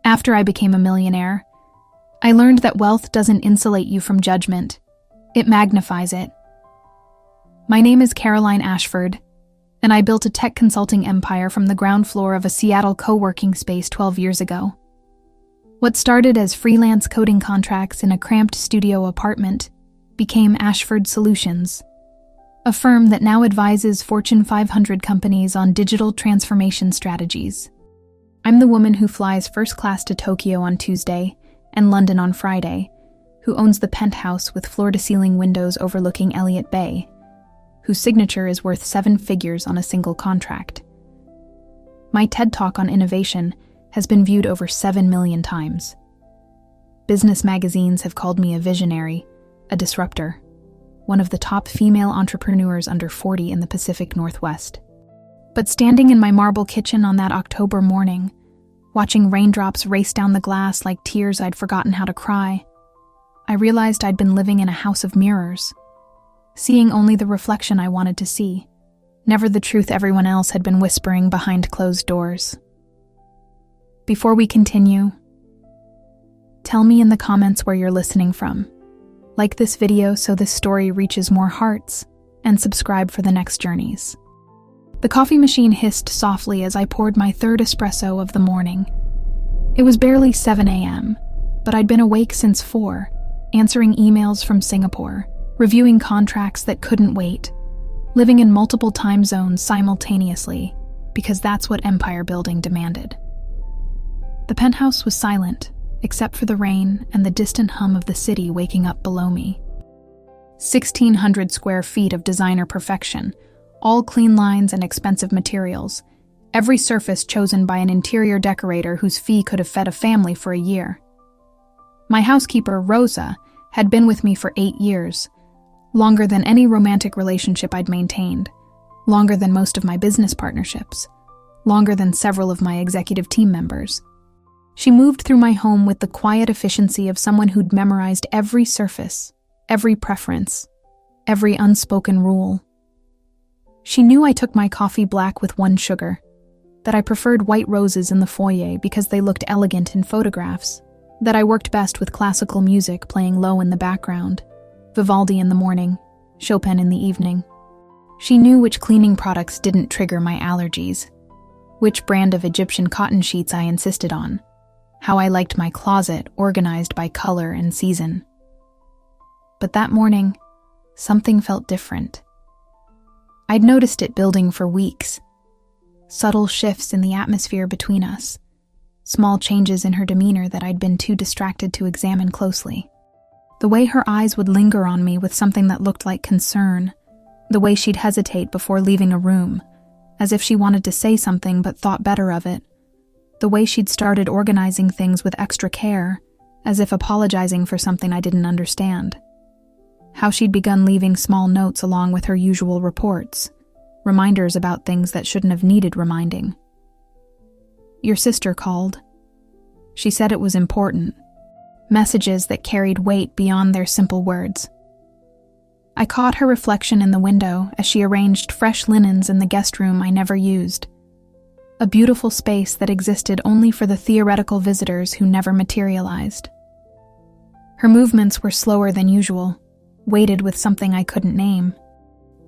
After I became a millionaire, I learned that wealth doesn't insulate you from judgment. It magnifies it. My name is Caroline Ashford, and I built a tech consulting empire from the ground floor of a Seattle co-working space 12 years ago. What started as freelance coding contracts in a cramped studio apartment became Ashford Solutions, a firm that now advises Fortune 500 companies on digital transformation strategies. I'm the woman who flies first class to Tokyo on Tuesday and London on Friday, who owns the penthouse with floor-to-ceiling windows overlooking Elliott Bay, whose signature is worth 7 figures on a single contract. My TED Talk on innovation has been viewed over 7 million times. Business magazines have called me a visionary, a disruptor, one of the top female entrepreneurs under 40 in the Pacific Northwest. But standing in my marble kitchen on that October morning, watching raindrops race down the glass like tears I'd forgotten how to cry, I realized I'd been living in a house of mirrors, seeing only the reflection I wanted to see, never the truth everyone else had been whispering behind closed doors. Before we continue, tell me in the comments where you're listening from. Like this video so this story reaches more hearts, and subscribe for the next journeys. The coffee machine hissed softly as I poured my third espresso of the morning. It was barely 7 a.m., but I'd been awake since 4, answering emails from Singapore, reviewing contracts that couldn't wait, living in multiple time zones simultaneously, because that's what empire building demanded. The penthouse was silent, except for the rain and the distant hum of the city waking up below me. 1,600 square feet of designer perfection, all clean lines and expensive materials, every surface chosen by an interior decorator whose fee could have fed a family for a year. My housekeeper, Rosa, had been with me for 8 years, longer than any romantic relationship I'd maintained, longer than most of my business partnerships, longer than several of my executive team members. She moved through my home with the quiet efficiency of someone who'd memorized every surface, every preference, every unspoken rule. She knew I took my coffee black with 1 sugar, that I preferred white roses in the foyer because they looked elegant in photographs, that I worked best with classical music playing low in the background, Vivaldi in the morning, Chopin in the evening. She knew which cleaning products didn't trigger my allergies, which brand of Egyptian cotton sheets I insisted on, how I liked my closet organized by color and season. But that morning, something felt different. I'd noticed it building for weeks. Subtle shifts in the atmosphere between us, small changes in her demeanor that I'd been too distracted to examine closely. The way her eyes would linger on me with something that looked like concern, the way she'd hesitate before leaving a room, as if she wanted to say something but thought better of it, the way she'd started organizing things with extra care, as if apologizing for something I didn't understand. How she'd begun leaving small notes along with her usual reports, reminders about things that shouldn't have needed reminding. Your sister called. She said it was important. Messages that carried weight beyond their simple words. I caught her reflection in the window as she arranged fresh linens in the guest room I never used. A beautiful space that existed only for the theoretical visitors who never materialized. Her movements were slower than usual, weighted with something I couldn't name.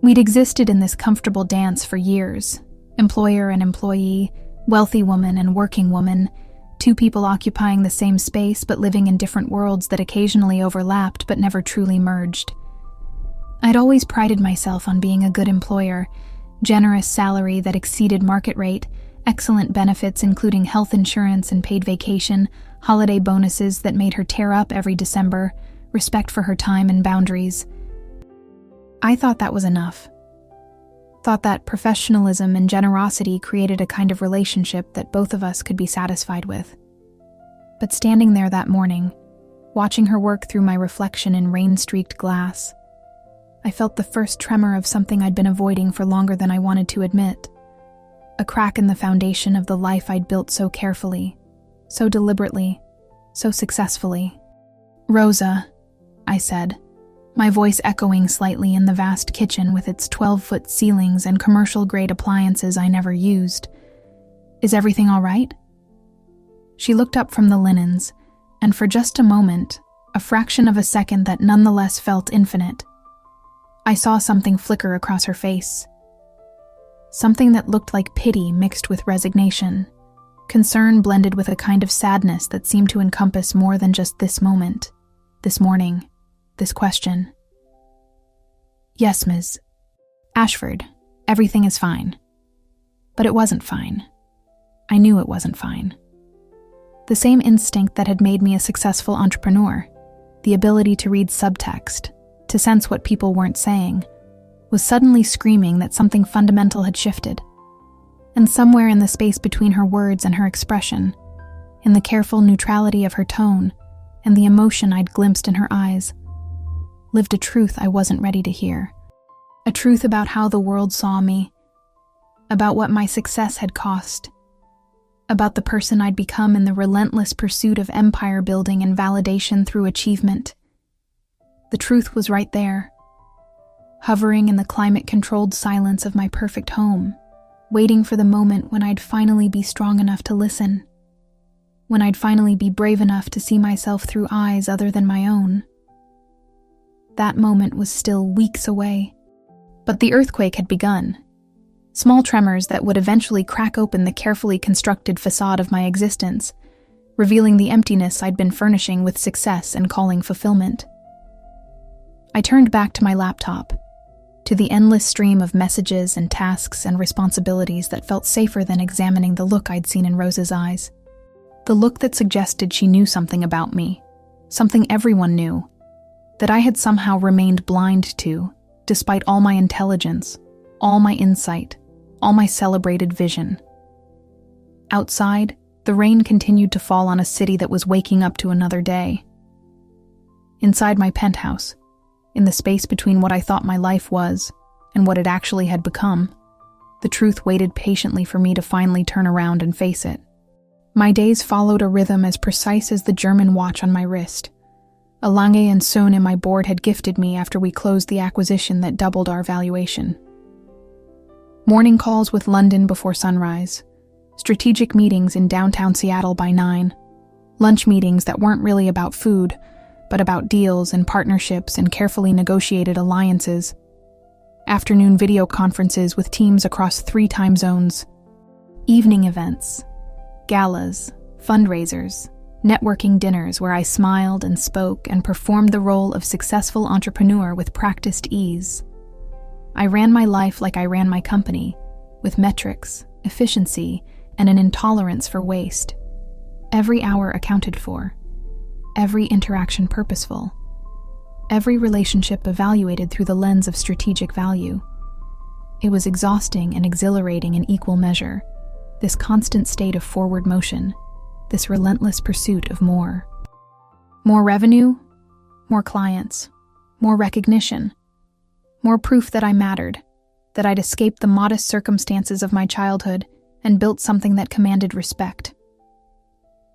We'd existed in this comfortable dance for years, employer and employee, wealthy woman and working woman, 2 people occupying the same space but living in different worlds that occasionally overlapped but never truly merged. I'd always prided myself on being a good employer, generous salary that exceeded market rate, excellent benefits including health insurance and paid vacation, holiday bonuses that made her tear up every December, respect for her time and boundaries. I thought that was enough. Thought that professionalism and generosity created a kind of relationship that both of us could be satisfied with. But standing there that morning, watching her work through my reflection in rain-streaked glass, I felt the first tremor of something I'd been avoiding for longer than I wanted to admit. A crack in the foundation of the life I'd built so carefully, so deliberately, so successfully. Rosa, I said, my voice echoing slightly in the vast kitchen with its 12-foot ceilings and commercial-grade appliances I never used. Is everything all right? She looked up from the linens, and for just a moment, a fraction of a second that nonetheless felt infinite, I saw something flicker across her face. Something that looked like pity mixed with resignation, concern blended with a kind of sadness that seemed to encompass more than just this moment, this morning, this question. "Yes, Ms. Ashford, everything is fine." But it wasn't fine. I knew it wasn't fine. The same instinct that had made me a successful entrepreneur, the ability to read subtext, to sense what people weren't saying, was suddenly screaming that something fundamental had shifted. And somewhere in the space between her words and her expression, in the careful neutrality of her tone, and the emotion I'd glimpsed in her eyes, lived a truth I wasn't ready to hear. A truth about how the world saw me, about what my success had cost, about the person I'd become in the relentless pursuit of empire building and validation through achievement. The truth was right there, hovering in the climate-controlled silence of my perfect home, waiting for the moment when I'd finally be strong enough to listen, when I'd finally be brave enough to see myself through eyes other than my own. That moment was still weeks away, but the earthquake had begun. Small tremors that would eventually crack open the carefully constructed facade of my existence, revealing the emptiness I'd been furnishing with success and calling fulfillment. I turned back to my laptop, to the endless stream of messages and tasks and responsibilities that felt safer than examining the look I'd seen in Rose's eyes. The look that suggested she knew something about me, something everyone knew, that I had somehow remained blind to, despite all my intelligence, all my insight, all my celebrated vision. Outside, the rain continued to fall on a city that was waking up to another day. Inside my penthouse, in the space between what I thought my life was and what it actually had become, the truth waited patiently for me to finally turn around and face it. My days followed a rhythm as precise as the German watch on my wrist, a Lange & Söhne my board had gifted me after we closed the acquisition that doubled our valuation. Morning calls with London before sunrise, strategic meetings in downtown Seattle by 9, lunch meetings that weren't really about food, but about deals and partnerships and carefully negotiated alliances, afternoon video conferences with teams across 3 time zones, evening events, galas, fundraisers, networking dinners where I smiled and spoke and performed the role of successful entrepreneur with practiced ease. I ran my life like I ran my company, with metrics, efficiency, and an intolerance for waste. Every hour accounted for, every interaction purposeful, every relationship evaluated through the lens of strategic value. It was exhausting and exhilarating in equal measure, this constant state of forward motion, this relentless pursuit of more. More revenue, more clients, more recognition, more proof that I mattered, that I'd escaped the modest circumstances of my childhood and built something that commanded respect.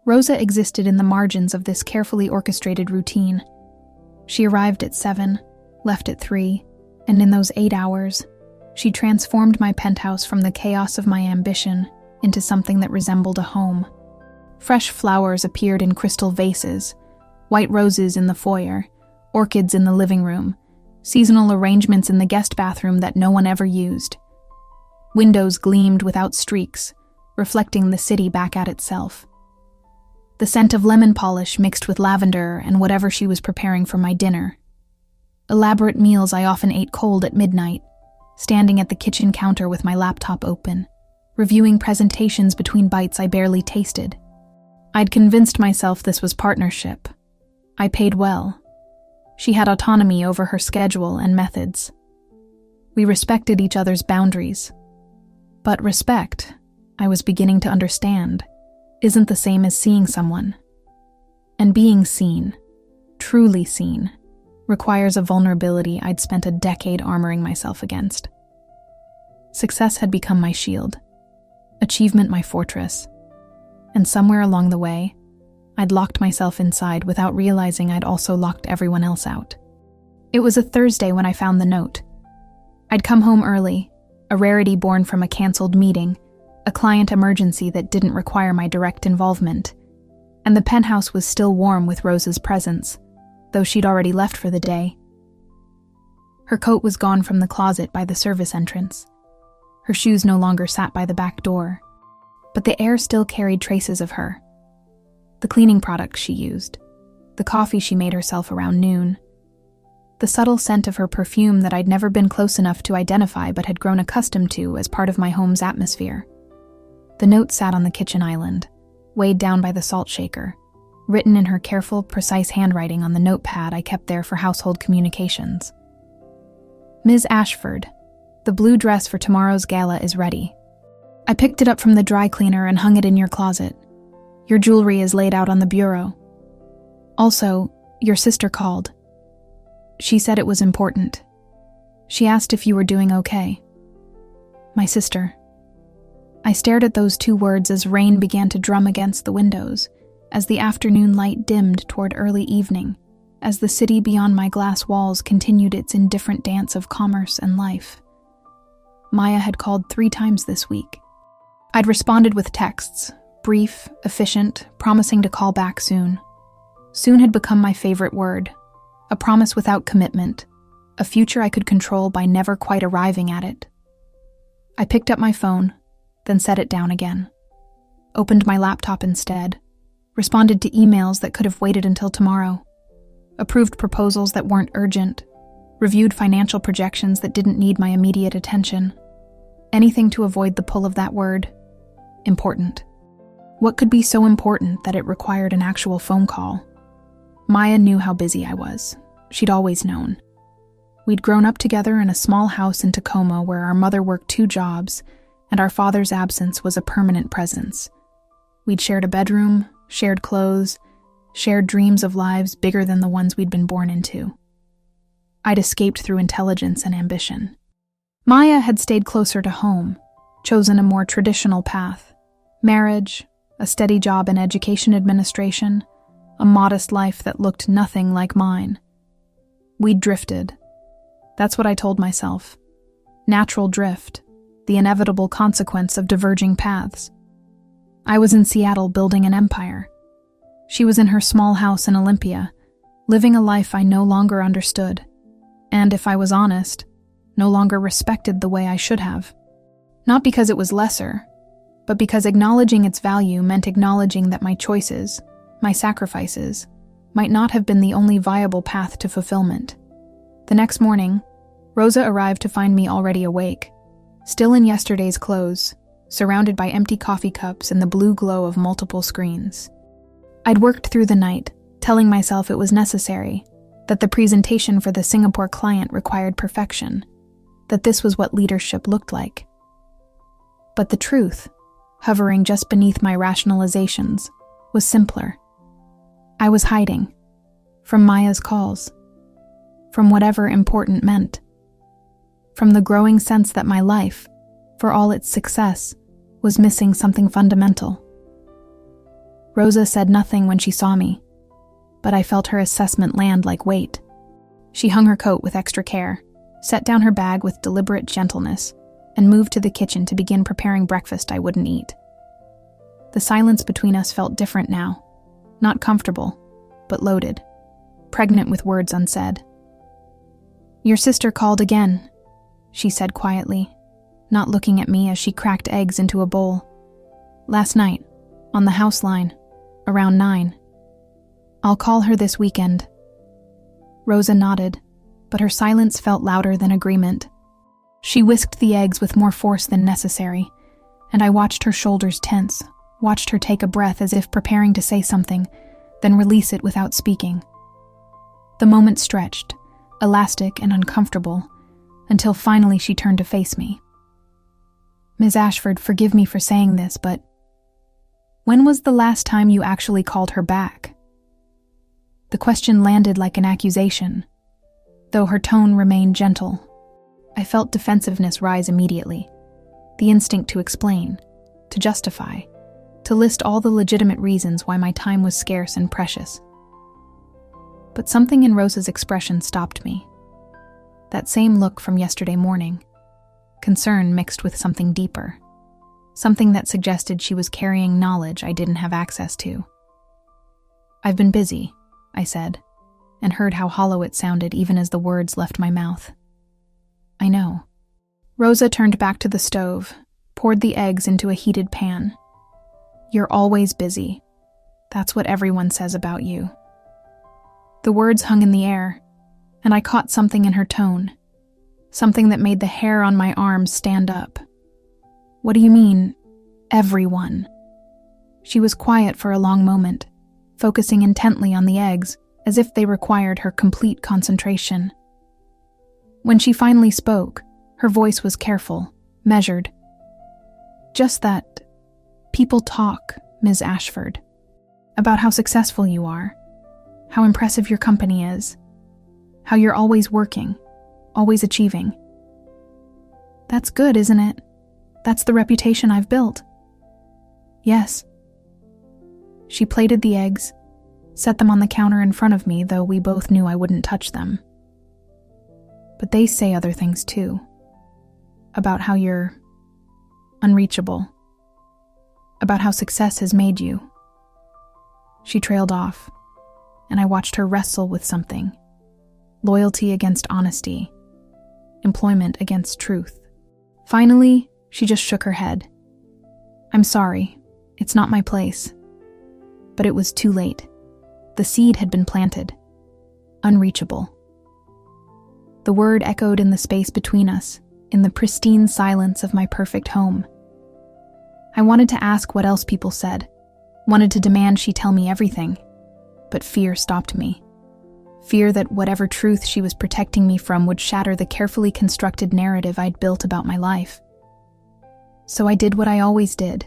Rosa existed in the margins of this carefully orchestrated routine. She arrived at 7, left at 3, and in those 8 hours, she transformed my penthouse from the chaos of my ambition into something that resembled a home. Fresh flowers appeared in crystal vases, white roses in the foyer, orchids in the living room, seasonal arrangements in the guest bathroom that no one ever used. Windows gleamed without streaks, reflecting the city back at itself. The scent of lemon polish mixed with lavender and whatever she was preparing for my dinner. Elaborate meals I often ate cold at midnight, standing at the kitchen counter with my laptop open, reviewing presentations between bites I barely tasted. I'd convinced myself this was partnership. I paid well. She had autonomy over her schedule and methods. We respected each other's boundaries. But respect, I was beginning to understand, isn't the same as seeing someone. And being seen, truly seen, requires a vulnerability I'd spent a decade armoring myself against. Success had become my shield, achievement my fortress, and somewhere along the way, I'd locked myself inside without realizing I'd also locked everyone else out. It was a Thursday when I found the note. I'd come home early, a rarity born from a canceled meeting, a client emergency that didn't require my direct involvement, and the penthouse was still warm with Rosa's presence, though she'd already left for the day. Her coat was gone from the closet by the service entrance. Her shoes no longer sat by the back door, but the air still carried traces of her. The cleaning products she used, the coffee she made herself around noon, the subtle scent of her perfume that I'd never been close enough to identify but had grown accustomed to as part of my home's atmosphere. The note sat on the kitchen island, weighed down by the salt shaker, written in her careful, precise handwriting on the notepad I kept there for household communications. Ms. Ashford, the blue dress for tomorrow's gala is ready. I picked it up from the dry cleaner and hung it in your closet. Your jewelry is laid out on the bureau. Also, your sister called. She said it was important. She asked if you were doing okay. My sister. I stared at those two words as rain began to drum against the windows, as the afternoon light dimmed toward early evening, as the city beyond my glass walls continued its indifferent dance of commerce and life. Maya had called 3 times this week. I'd responded with texts, brief, efficient, promising to call back soon. Soon had become my favorite word, a promise without commitment, a future I could control by never quite arriving at it. I picked up my phone, then set it down again. Opened my laptop instead, responded to emails that could have waited until tomorrow, approved proposals that weren't urgent, reviewed financial projections that didn't need my immediate attention. Anything to avoid the pull of that word, important. What could be so important that it required an actual phone call? Maya knew how busy I was. She'd always known. We'd grown up together in a small house in Tacoma where our mother worked 2 jobs, and our father's absence was a permanent presence. We'd shared a bedroom, shared clothes, shared dreams of lives bigger than the ones we'd been born into. I'd escaped through intelligence and ambition. Maya had stayed closer to home, chosen a more traditional path. Marriage, a steady job in education administration, a modest life that looked nothing like mine. We'd drifted. That's what I told myself. Natural drift, the inevitable consequence of diverging paths. I was in Seattle building an empire. She was in her small house in Olympia, living a life I no longer understood, and if I was honest, no longer respected the way I should have. Not because it was lesser, but because acknowledging its value meant acknowledging that my choices, my sacrifices, might not have been the only viable path to fulfillment. The next morning, Rosa arrived to find me already awake, still in yesterday's clothes, surrounded by empty coffee cups and the blue glow of multiple screens. I'd worked through the night, telling myself it was necessary, that the presentation for the Singapore client required perfection, that this was what leadership looked like. But the truth, hovering just beneath my rationalizations, was simpler. I was hiding, from Maya's calls, from whatever important meant, from the growing sense that my life, for all its success, was missing something fundamental. Rosa said nothing when she saw me, but I felt her assessment land like weight. She hung her coat with extra care, set down her bag with deliberate gentleness, and moved to the kitchen to begin preparing breakfast I wouldn't eat. The silence between us felt different now, not comfortable, but loaded, pregnant with words unsaid. "Your sister called again," she said quietly, not looking at me as she cracked eggs into a bowl. "Last night, on the house line, around 9. I'll call her this weekend." Rosa nodded, but her silence felt louder than agreement. She whisked the eggs with more force than necessary, and I watched her shoulders tense, watched her take a breath as if preparing to say something, then release it without speaking. The moment stretched, elastic and uncomfortable, until finally she turned to face me. "Ms. Ashford, forgive me for saying this, but when was the last time you actually called her back?" The question landed like an accusation, though her tone remained gentle. I felt defensiveness rise immediately, the instinct to explain, to justify, to list all the legitimate reasons why my time was scarce and precious. But something in Rosa's expression stopped me. That same look from yesterday morning, concern mixed with something deeper, something that suggested she was carrying knowledge I didn't have access to. I've been busy, I said, and heard how hollow it sounded even as the words left my mouth. I know. Rosa turned back to the stove, poured the eggs into a heated pan. You're always busy. That's what everyone says about you. The words hung in the air, and I caught something in her tone, something that made the hair on my arms stand up. What do you mean, everyone? She was quiet for a long moment, focusing intently on the eggs, as if they required her complete concentration. When she finally spoke, her voice was careful, measured. Just that, people talk, Ms. Ashford, about how successful you are, how impressive your company is, how you're always working, always achieving. That's good, isn't it? That's the reputation I've built. Yes. She plated the eggs, set them on the counter in front of me, though we both knew I wouldn't touch them. But they say other things too. About how you're unreachable. About how success has made you. She trailed off, and I watched her wrestle with something. Loyalty against honesty. Employment against truth. Finally, she just shook her head. I'm sorry. It's not my place. But it was too late. The seed had been planted. Unreachable. The word echoed in the space between us, in the pristine silence of my perfect home. I wanted to ask what else people said, wanted to demand she tell me everything, but fear stopped me. Fear that whatever truth she was protecting me from would shatter the carefully constructed narrative I'd built about my life. So I did what I always did.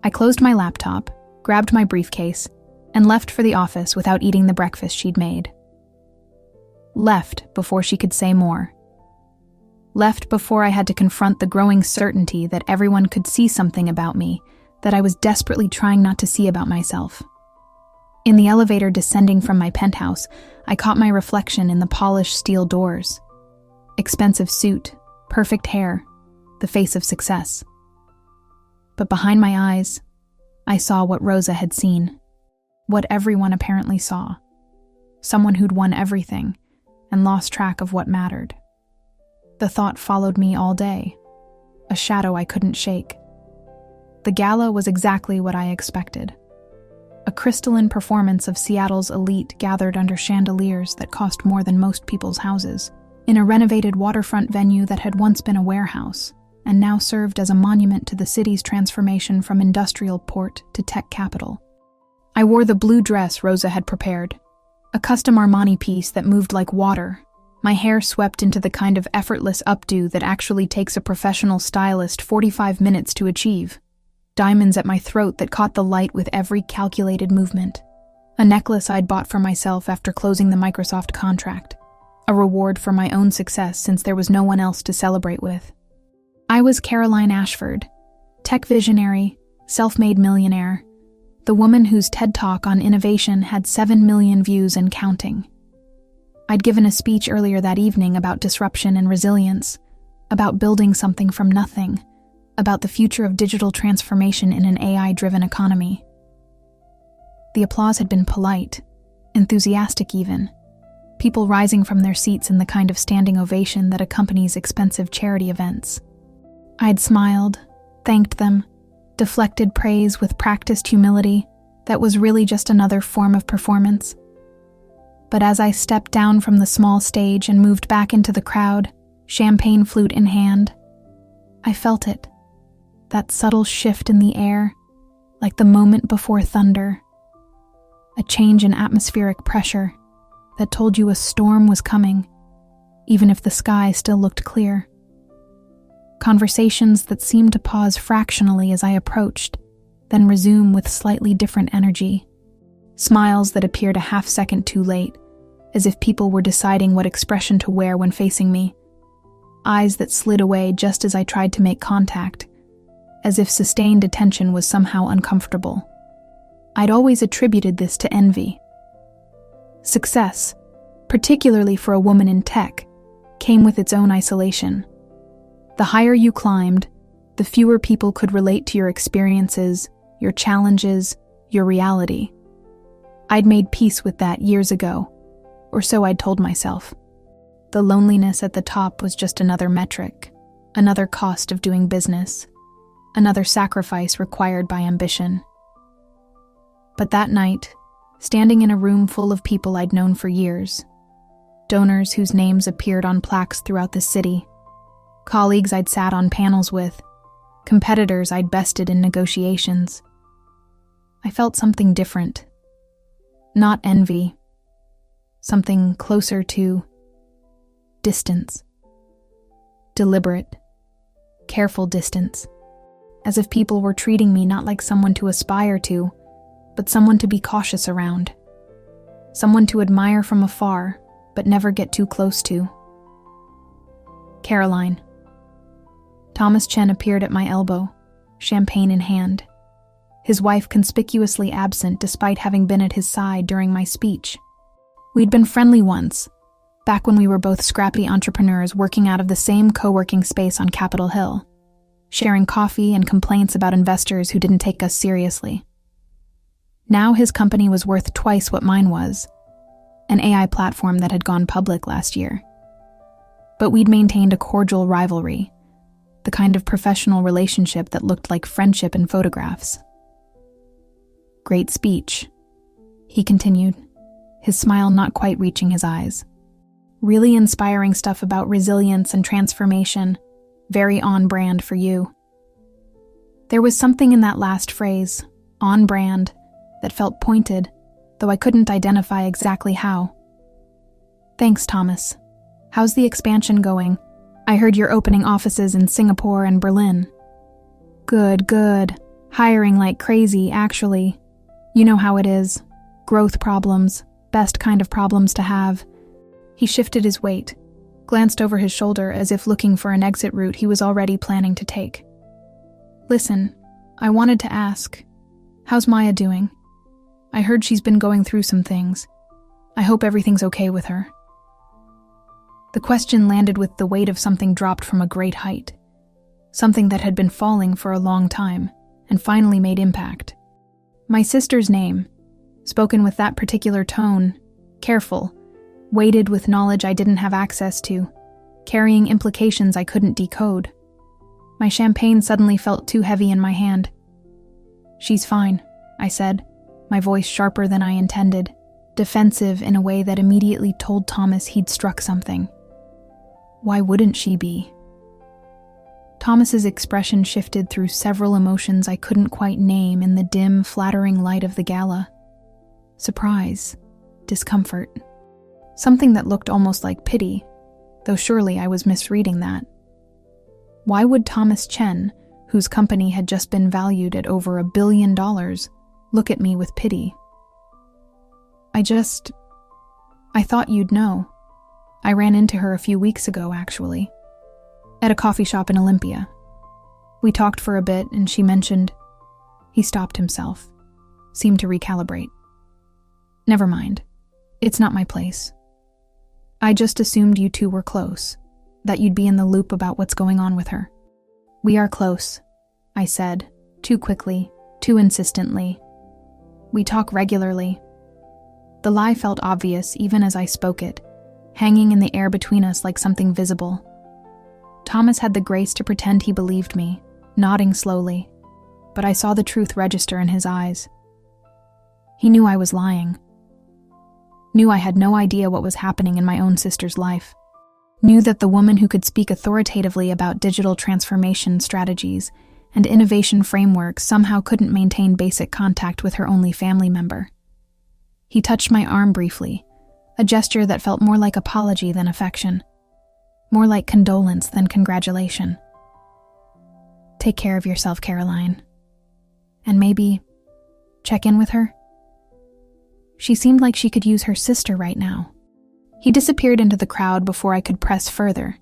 I closed my laptop, grabbed my briefcase, and left for the office without eating the breakfast she'd made. Left before she could say more. Left before I had to confront the growing certainty that everyone could see something about me that I was desperately trying not to see about myself. In the elevator descending from my penthouse, I caught my reflection in the polished steel doors. Expensive suit, perfect hair, the face of success. But behind my eyes, I saw what Rosa had seen. What everyone apparently saw. Someone who'd won everything and lost track of what mattered. The thought followed me all day, a shadow I couldn't shake. The gala was exactly what I expected. A crystalline performance of Seattle's elite gathered under chandeliers that cost more than most people's houses, in a renovated waterfront venue that had once been a warehouse, and now served as a monument to the city's transformation from industrial port to tech capital. I wore the blue dress Rosa had prepared, a custom Armani piece that moved like water, my hair swept into the kind of effortless updo that actually takes a professional stylist 45 minutes to achieve. Diamonds at my throat that caught the light with every calculated movement. A necklace I'd bought for myself after closing the Microsoft contract. A reward for my own success since there was no one else to celebrate with. I was Caroline Ashford, tech visionary, self-made millionaire, the woman whose TED Talk on innovation had 7 million views and counting. I'd given a speech earlier that evening about disruption and resilience, about building something from nothing, about the future of digital transformation in an AI-driven economy. The applause had been polite, enthusiastic even, people rising from their seats in the kind of standing ovation that accompanies expensive charity events. I'd smiled, thanked them, deflected praise with practiced humility that was really just another form of performance. But as I stepped down from the small stage and moved back into the crowd, champagne flute in hand, I felt it. That subtle shift in the air, like the moment before thunder. A change in atmospheric pressure that told you a storm was coming, even if the sky still looked clear. Conversations that seemed to pause fractionally as I approached, then resume with slightly different energy. Smiles that appeared a half-second too late, as if people were deciding what expression to wear when facing me. Eyes that slid away just as I tried to make contact, as if sustained attention was somehow uncomfortable. I'd always attributed this to envy. Success, particularly for a woman in tech, came with its own isolation. The higher you climbed, the fewer people could relate to your experiences, your challenges, your reality. I'd made peace with that years ago, or so I'd told myself. The loneliness at the top was just another metric, another cost of doing business, another sacrifice required by ambition. But that night, standing in a room full of people I'd known for years, donors whose names appeared on plaques throughout the city, colleagues I'd sat on panels with, competitors I'd bested in negotiations, I felt something different. Not envy, something closer to distance. Deliberate, careful distance, as if people were treating me not like someone to aspire to, but someone to be cautious around, someone to admire from afar, but never get too close to. Caroline. Thomas Chen appeared at my elbow, champagne in hand, his wife conspicuously absent despite having been at his side during my speech. We'd been friendly once, back when we were both scrappy entrepreneurs working out of the same co-working space on Capitol Hill, sharing coffee and complaints about investors who didn't take us seriously. Now his company was worth twice what mine was, an AI platform that had gone public last year. But we'd maintained a cordial rivalry, the kind of professional relationship that looked like friendship in photographs. Great speech, he continued, his smile not quite reaching his eyes. Really inspiring stuff about resilience and transformation, very on brand for you. There was something in that last phrase, on brand, that felt pointed, though I couldn't identify exactly how. Thanks, Thomas. How's the expansion going? I heard you're opening offices in Singapore and Berlin. Good. Hiring like crazy, actually. You know how it is. Growth problems, best kind of problems to have. He shifted his weight, glanced over his shoulder as if looking for an exit route he was already planning to take. Listen, I wanted to ask, how's Maya doing? I heard she's been going through some things. I hope everything's okay with her. The question landed with the weight of something dropped from a great height, something that had been falling for a long time and finally made impact. My sister's name, spoken with that particular tone, careful, weighted with knowledge I didn't have access to, carrying implications I couldn't decode. My champagne suddenly felt too heavy in my hand. She's fine, I said, my voice sharper than I intended, defensive in a way that immediately told Thomas he'd struck something. Why wouldn't she be? Thomas's expression shifted through several emotions I couldn't quite name in the dim, flattering light of the gala. Surprise, discomfort, something that looked almost like pity, though surely I was misreading that. Why would Thomas Chen, whose company had just been valued at over $1 billion, look at me with pity? I thought you'd know. I ran into her a few weeks ago, actually, at a coffee shop in Olympia. We talked for a bit and she mentioned... He stopped himself, seemed to recalibrate. Never mind. It's not my place. I just assumed you two were close, that you'd be in the loop about what's going on with her. We are close, I said, too quickly, too insistently. We talk regularly. The lie felt obvious even as I spoke it, hanging in the air between us like something visible. Thomas had the grace to pretend he believed me, nodding slowly, but I saw the truth register in his eyes. He knew I was lying. Knew I had no idea what was happening in my own sister's life. Knew that the woman who could speak authoritatively about digital transformation strategies and innovation frameworks somehow couldn't maintain basic contact with her only family member. He touched my arm briefly, a gesture that felt more like apology than affection, more like condolence than congratulation. Take care of yourself, Caroline. And maybe check in with her? She seemed like she could use her sister right now. He disappeared into the crowd before I could press further,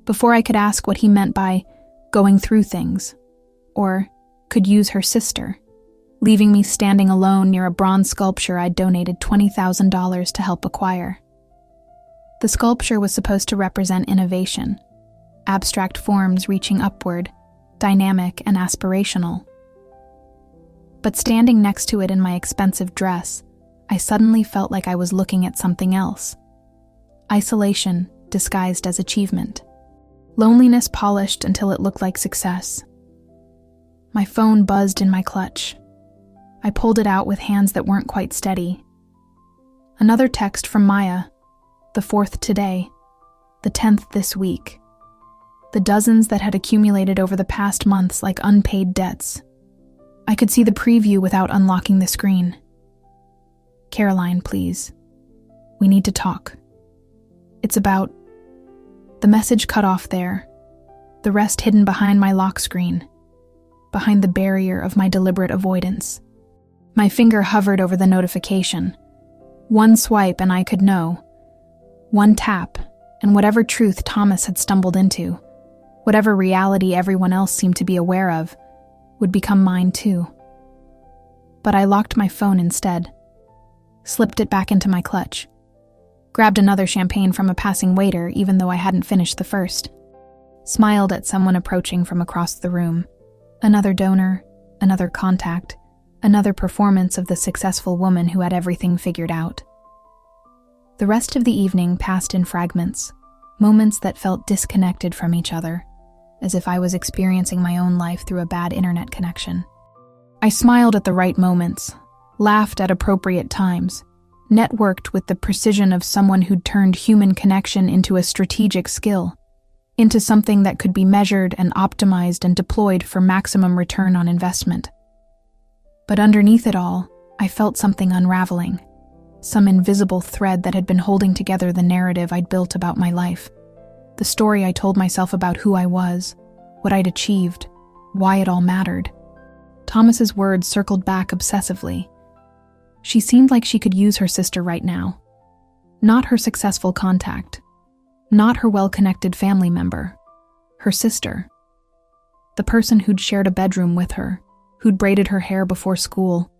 before I could ask what he meant by going through things, or could use her sister, leaving me standing alone near a bronze sculpture I'd donated $20,000 to help acquire. The sculpture was supposed to represent innovation, abstract forms reaching upward, dynamic and aspirational. But standing next to it in my expensive dress, I suddenly felt like I was looking at something else. Isolation disguised as achievement. Loneliness polished until it looked like success. My phone buzzed in my clutch. I pulled it out with hands that weren't quite steady. Another text from Maya, the 4th today, the 10th this week. The dozens that had accumulated over the past months like unpaid debts. I could see the preview without unlocking the screen. Caroline, please. We need to talk. It's about... The message cut off there, the rest hidden behind my lock screen, behind the barrier of my deliberate avoidance. My finger hovered over the notification. One swipe and I could know. One tap, and whatever truth Thomas had stumbled into, whatever reality everyone else seemed to be aware of, would become mine too. But I locked my phone instead, slipped it back into my clutch, grabbed another champagne from a passing waiter even though I hadn't finished the first, smiled at someone approaching from across the room. Another donor, another contact, another performance of the successful woman who had everything figured out. The rest of the evening passed in fragments, moments that felt disconnected from each other, as if I was experiencing my own life through a bad internet connection. I smiled at the right moments, laughed at appropriate times, networked with the precision of someone who'd turned human connection into a strategic skill, into something that could be measured and optimized and deployed for maximum return on investment. But underneath it all, I felt something unraveling, some invisible thread that had been holding together the narrative I'd built about my life, the story I told myself about who I was, what I'd achieved, why it all mattered. Thomas's words circled back obsessively. She seemed like she could use her sister right now. Not her successful contact. Not her well-connected family member. Her sister. The person who'd shared a bedroom with her, who'd braided her hair before school,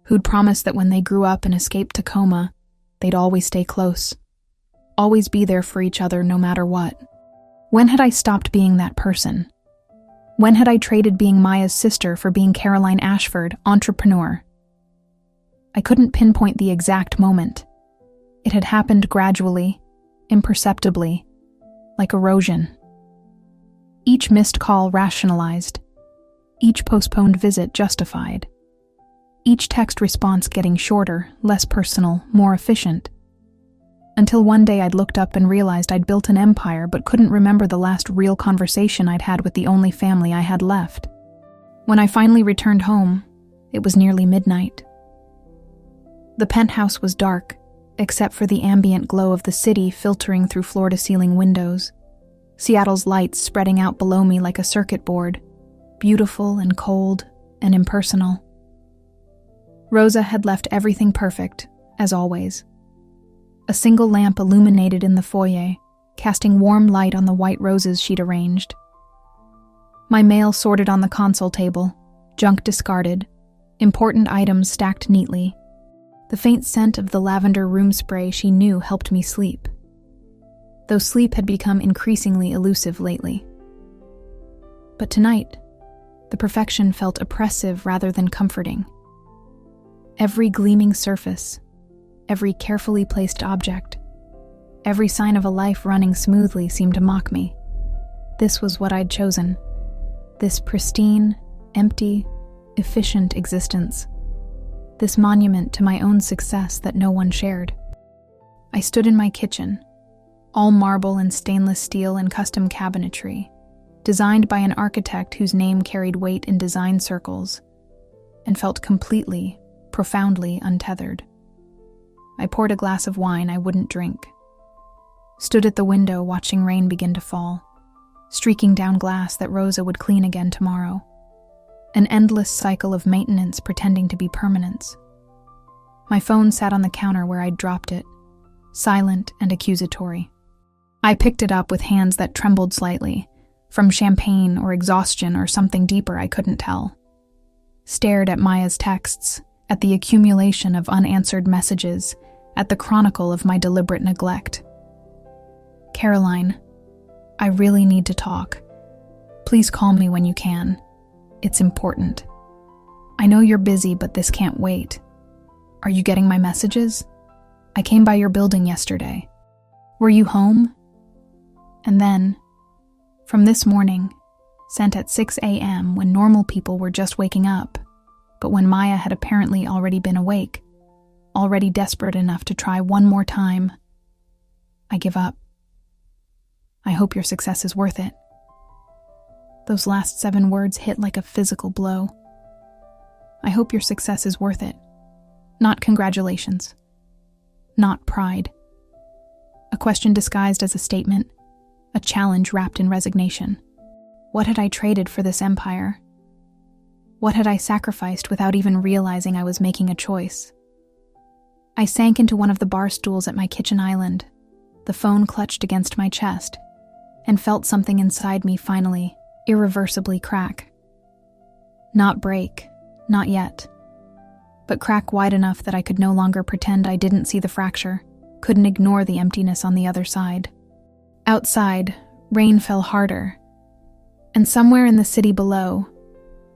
who'd promised that when they grew up and escaped Tacoma, they'd always stay close. Always be there for each other no matter what. When had I stopped being that person? When had I traded being Maya's sister for being Caroline Ashford, entrepreneur? I couldn't pinpoint the exact moment. It had happened gradually, imperceptibly, like erosion. Each missed call rationalized, each postponed visit justified, each text response getting shorter, less personal, more efficient. Until one day I'd looked up and realized I'd built an empire but couldn't remember the last real conversation I'd had with the only family I had left. When I finally returned home, it was nearly midnight. The penthouse was dark, except for the ambient glow of the city filtering through floor-to-ceiling windows, Seattle's lights spreading out below me like a circuit board, beautiful and cold and impersonal. Rosa had left everything perfect, as always. A single lamp illuminated in the foyer, casting warm light on the white roses she'd arranged. My mail sorted on the console table, junk discarded, important items stacked neatly. The faint scent of the lavender room spray she knew helped me sleep, though sleep had become increasingly elusive lately. But tonight, the perfection felt oppressive rather than comforting. Every gleaming surface, every carefully placed object, every sign of a life running smoothly seemed to mock me. This was what I'd chosen. This pristine, empty, efficient existence. This monument to my own success that no one shared. I stood in my kitchen, all marble and stainless steel and custom cabinetry, designed by an architect whose name carried weight in design circles, and felt completely, profoundly untethered. I poured a glass of wine I wouldn't drink, stood at the window watching rain begin to fall, streaking down glass that Rosa would clean again tomorrow. An endless cycle of maintenance pretending to be permanence. My phone sat on the counter where I'd dropped it, silent and accusatory. I picked it up with hands that trembled slightly, from champagne or exhaustion or something deeper I couldn't tell. Stared at Maya's texts, at the accumulation of unanswered messages, at the chronicle of my deliberate neglect. Caroline, I really need to talk. Please call me when you can. It's important. I know you're busy, but this can't wait. Are you getting my messages? I came by your building yesterday. Were you home? And then, from this morning, sent at 6 a.m. when normal people were just waking up, but when Maya had apparently already been awake, already desperate enough to try one more time. I give up. I hope your success is worth it. Those last 7 words hit like a physical blow. I hope your success is worth it. Not congratulations. Not pride. A question disguised as a statement, a challenge wrapped in resignation. What had I traded for this empire? What had I sacrificed without even realizing I was making a choice? I sank into one of the bar stools at my kitchen island, the phone clutched against my chest, and felt something inside me finally, irreversibly crack. Not break, not yet, but crack wide enough that I could no longer pretend I didn't see the fracture, couldn't ignore the emptiness on the other side. Outside, rain fell harder, and somewhere in the city below,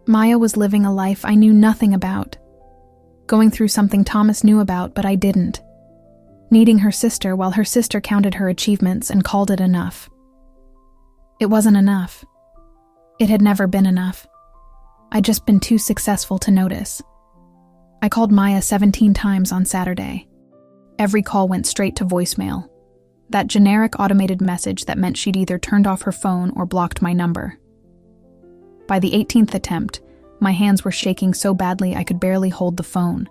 Maya was living a life I knew nothing about, going through something Thomas knew about but I didn't, needing her sister while her sister counted her achievements and called it enough. It wasn't enough. It had never been enough. I'd just been too successful to notice. I called Maya 17 times on Saturday. Every call went straight to voicemail. That generic automated message that meant she'd either turned off her phone or blocked my number. By the 18th attempt, my hands were shaking so badly I could barely hold the phone,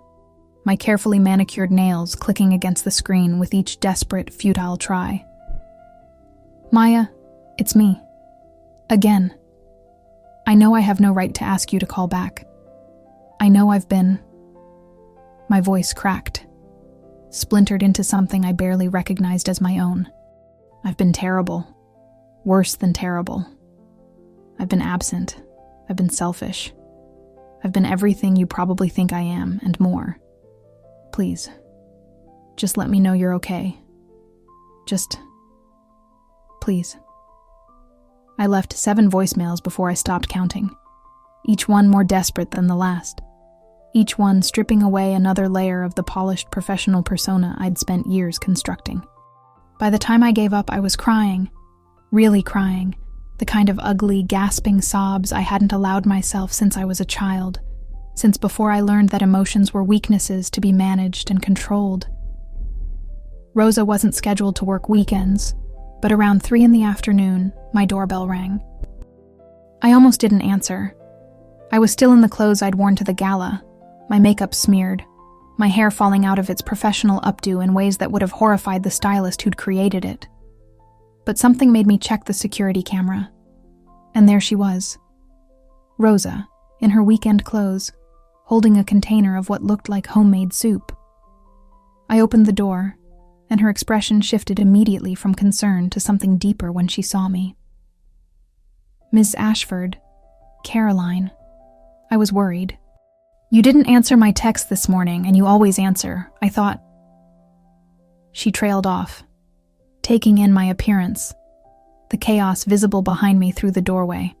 my carefully manicured nails clicking against the screen with each desperate, futile try. Maya, it's me. Again. I know I have no right to ask you to call back. I know I've been... My voice cracked, splintered into something I barely recognized as my own. I've been terrible. Worse than terrible. I've been absent. I've been selfish. I've been everything you probably think I am, and more. Please, just let me know you're okay. Just... please. I left 7 voicemails before I stopped counting, each one more desperate than the last, each one stripping away another layer of the polished professional persona I'd spent years constructing. By the time I gave up, I was crying, really crying, the kind of ugly, gasping sobs I hadn't allowed myself since I was a child, since before I learned that emotions were weaknesses to be managed and controlled. Rosa wasn't scheduled to work weekends, but around 3 p.m, my doorbell rang. I almost didn't answer. I was still in the clothes I'd worn to the gala, my makeup smeared, my hair falling out of its professional updo in ways that would have horrified the stylist who'd created it. But something made me check the security camera. And there she was. Rosa, in her weekend clothes, holding a container of what looked like homemade soup. I opened the door, and her expression shifted immediately from concern to something deeper when she saw me. Miss Ashford, Caroline. I was worried. You didn't answer my text this morning, and you always answer, I thought. She trailed off, taking in my appearance, the chaos visible behind me through the doorway.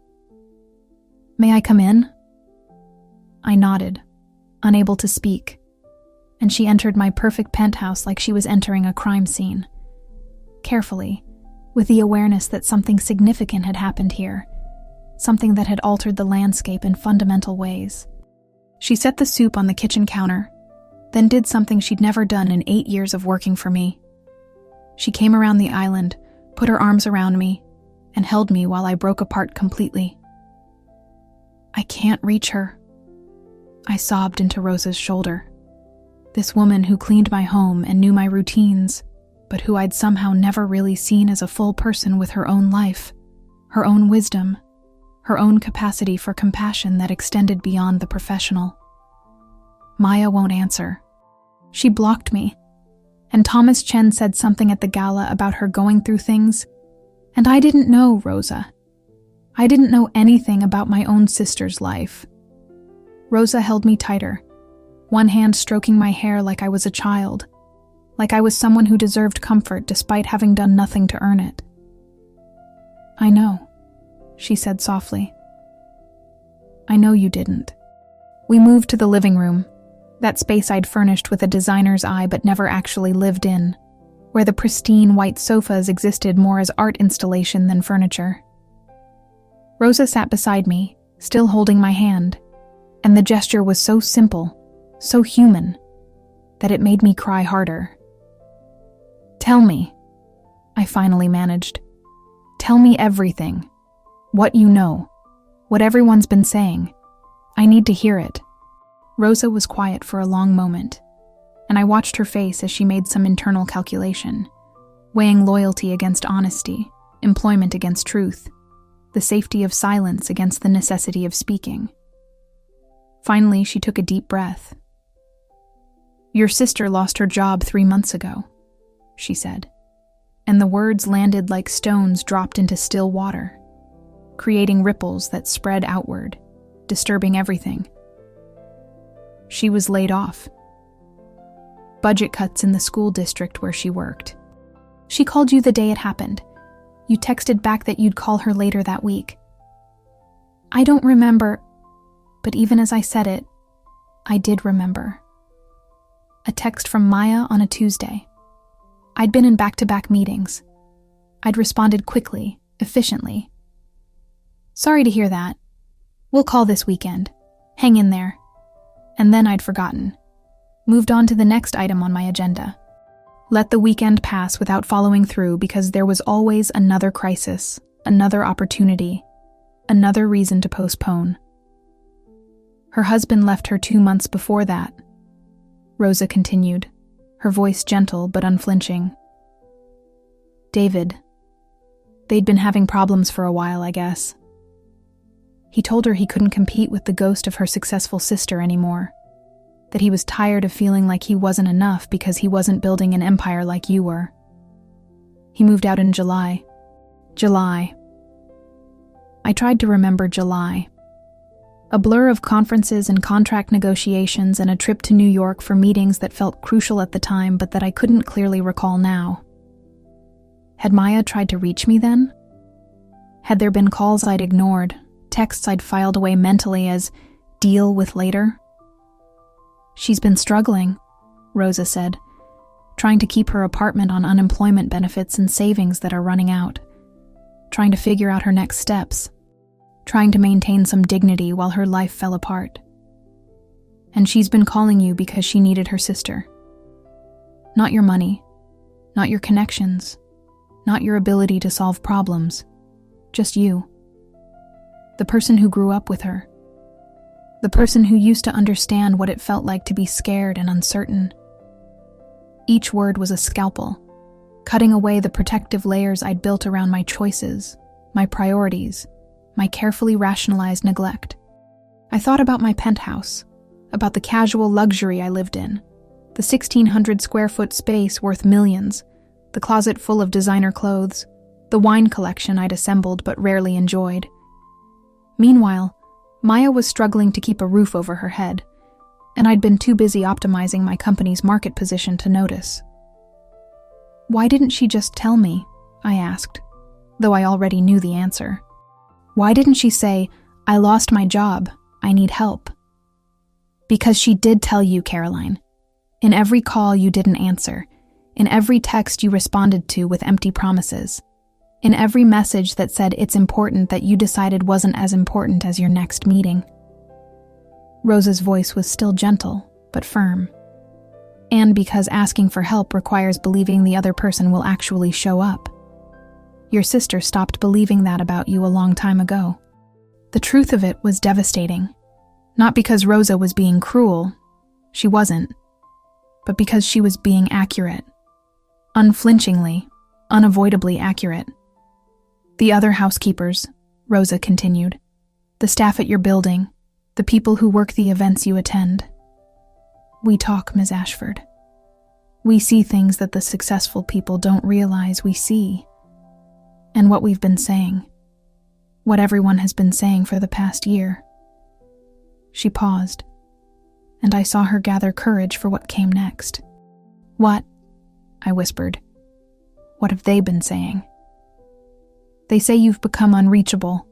May I come in? I nodded, unable to speak, and she entered my perfect penthouse like she was entering a crime scene. Carefully, with the awareness that something significant had happened here, something that had altered the landscape in fundamental ways. She set the soup on the kitchen counter, then did something she'd never done in 8 years of working for me. She came around the island, put her arms around me, and held me while I broke apart completely. I can't reach her. I sobbed into Rosa's shoulder. This woman who cleaned my home and knew my routines, but who I'd somehow never really seen as a full person with her own life, her own wisdom, her own capacity for compassion that extended beyond the professional. Maya won't answer. She blocked me, and Thomas Chen said something at the gala about her going through things, and I didn't know Rosa. I didn't know anything about my own sister's life. Rosa held me tighter, one hand stroking my hair like I was a child, like I was someone who deserved comfort despite having done nothing to earn it. I know, she said softly. I know you didn't. We moved to the living room, That space I'd furnished with a designer's eye but never actually lived in, where the pristine white sofas existed more as art installation than furniture. Rosa sat beside me, still holding my hand, and the gesture was so simple, so human, that it made me cry harder. "Tell me," I finally managed. "Tell me everything. What you know. What everyone's been saying. I need to hear it." Rosa was quiet for a long moment, and I watched her face as she made some internal calculation, weighing loyalty against honesty, employment against truth, the safety of silence against the necessity of speaking. Finally, she took a deep breath. "Your sister lost her job 3 months ago," she said, and the words landed like stones dropped into still water, creating ripples that spread outward, disturbing everything. She was laid off. Budget cuts in the school district where she worked. She called you the day it happened. You texted back that you'd call her later that week. I don't remember, but even as I said it, I did remember. A text from Maya on a Tuesday. I'd been in back-to-back meetings. I'd responded quickly, efficiently. "Sorry to hear that. We'll call this weekend. Hang in there." And then I'd forgotten. Moved on to the next item on my agenda. Let the weekend pass without following through because there was always another crisis, another opportunity, another reason to postpone. Her husband left her 2 months before that. Rosa continued, her voice gentle but unflinching. David. They'd been having problems for a while, I guess. He told her he couldn't compete with the ghost of her successful sister anymore, that he was tired of feeling like he wasn't enough because he wasn't building an empire like you were. He moved out in July. July. I tried to remember July. A blur of conferences and contract negotiations and a trip to New York for meetings that felt crucial at the time but that I couldn't clearly recall now. Had Maya tried to reach me then? Had there been calls I'd ignored, texts I'd filed away mentally as deal with later? She's been struggling, Rosa said, trying to keep her apartment on unemployment benefits and savings that are running out, trying to figure out her next steps, trying to maintain some dignity while her life fell apart. And she's been calling you because she needed her sister. Not your money, not your connections, not your ability to solve problems, just you. The person who grew up with her. The person who used to understand what it felt like to be scared and uncertain. Each word was a scalpel, cutting away the protective layers I'd built around my choices, my priorities, my carefully rationalized neglect. I thought about my penthouse, about the casual luxury I lived in, the 1,600 square foot space worth millions, the closet full of designer clothes, the wine collection I'd assembled but rarely enjoyed. Meanwhile, Maya was struggling to keep a roof over her head, and I'd been too busy optimizing my company's market position to notice. Why didn't she just tell me? I asked, though I already knew the answer. Why didn't she say, I lost my job, I need help? Because she did tell you, Caroline. In every call you didn't answer, in every text you responded to with empty promises, in every message that said it's important that you decided wasn't as important as your next meeting. Rosa's voice was still gentle, but firm. And because asking for help requires believing the other person will actually show up. Your sister stopped believing that about you a long time ago. The truth of it was devastating. Not because Rosa was being cruel, she wasn't, but because she was being accurate. Unflinchingly, unavoidably accurate. The other housekeepers, Rosa continued, the staff at your building, the people who work the events you attend. We talk, Ms. Ashford. We see things that the successful people don't realize we see. And what we've been saying. What everyone has been saying for the past year. She paused, and I saw her gather courage for what came next. What? I whispered. What have they been saying? They say you've become unreachable,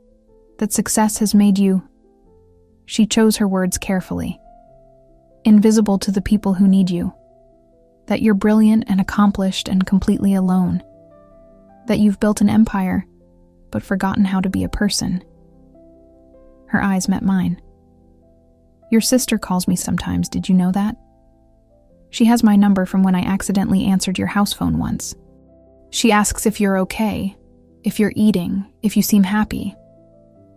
that success has made you... She chose her words carefully. invisible to the people who need you, that you're brilliant and accomplished and completely alone, that you've built an empire but forgotten how to be a person. Her eyes met mine. Your sister calls me sometimes, did you know that? She has my number from when I accidentally answered your house phone once. She asks if you're okay, if you're eating, if you seem happy.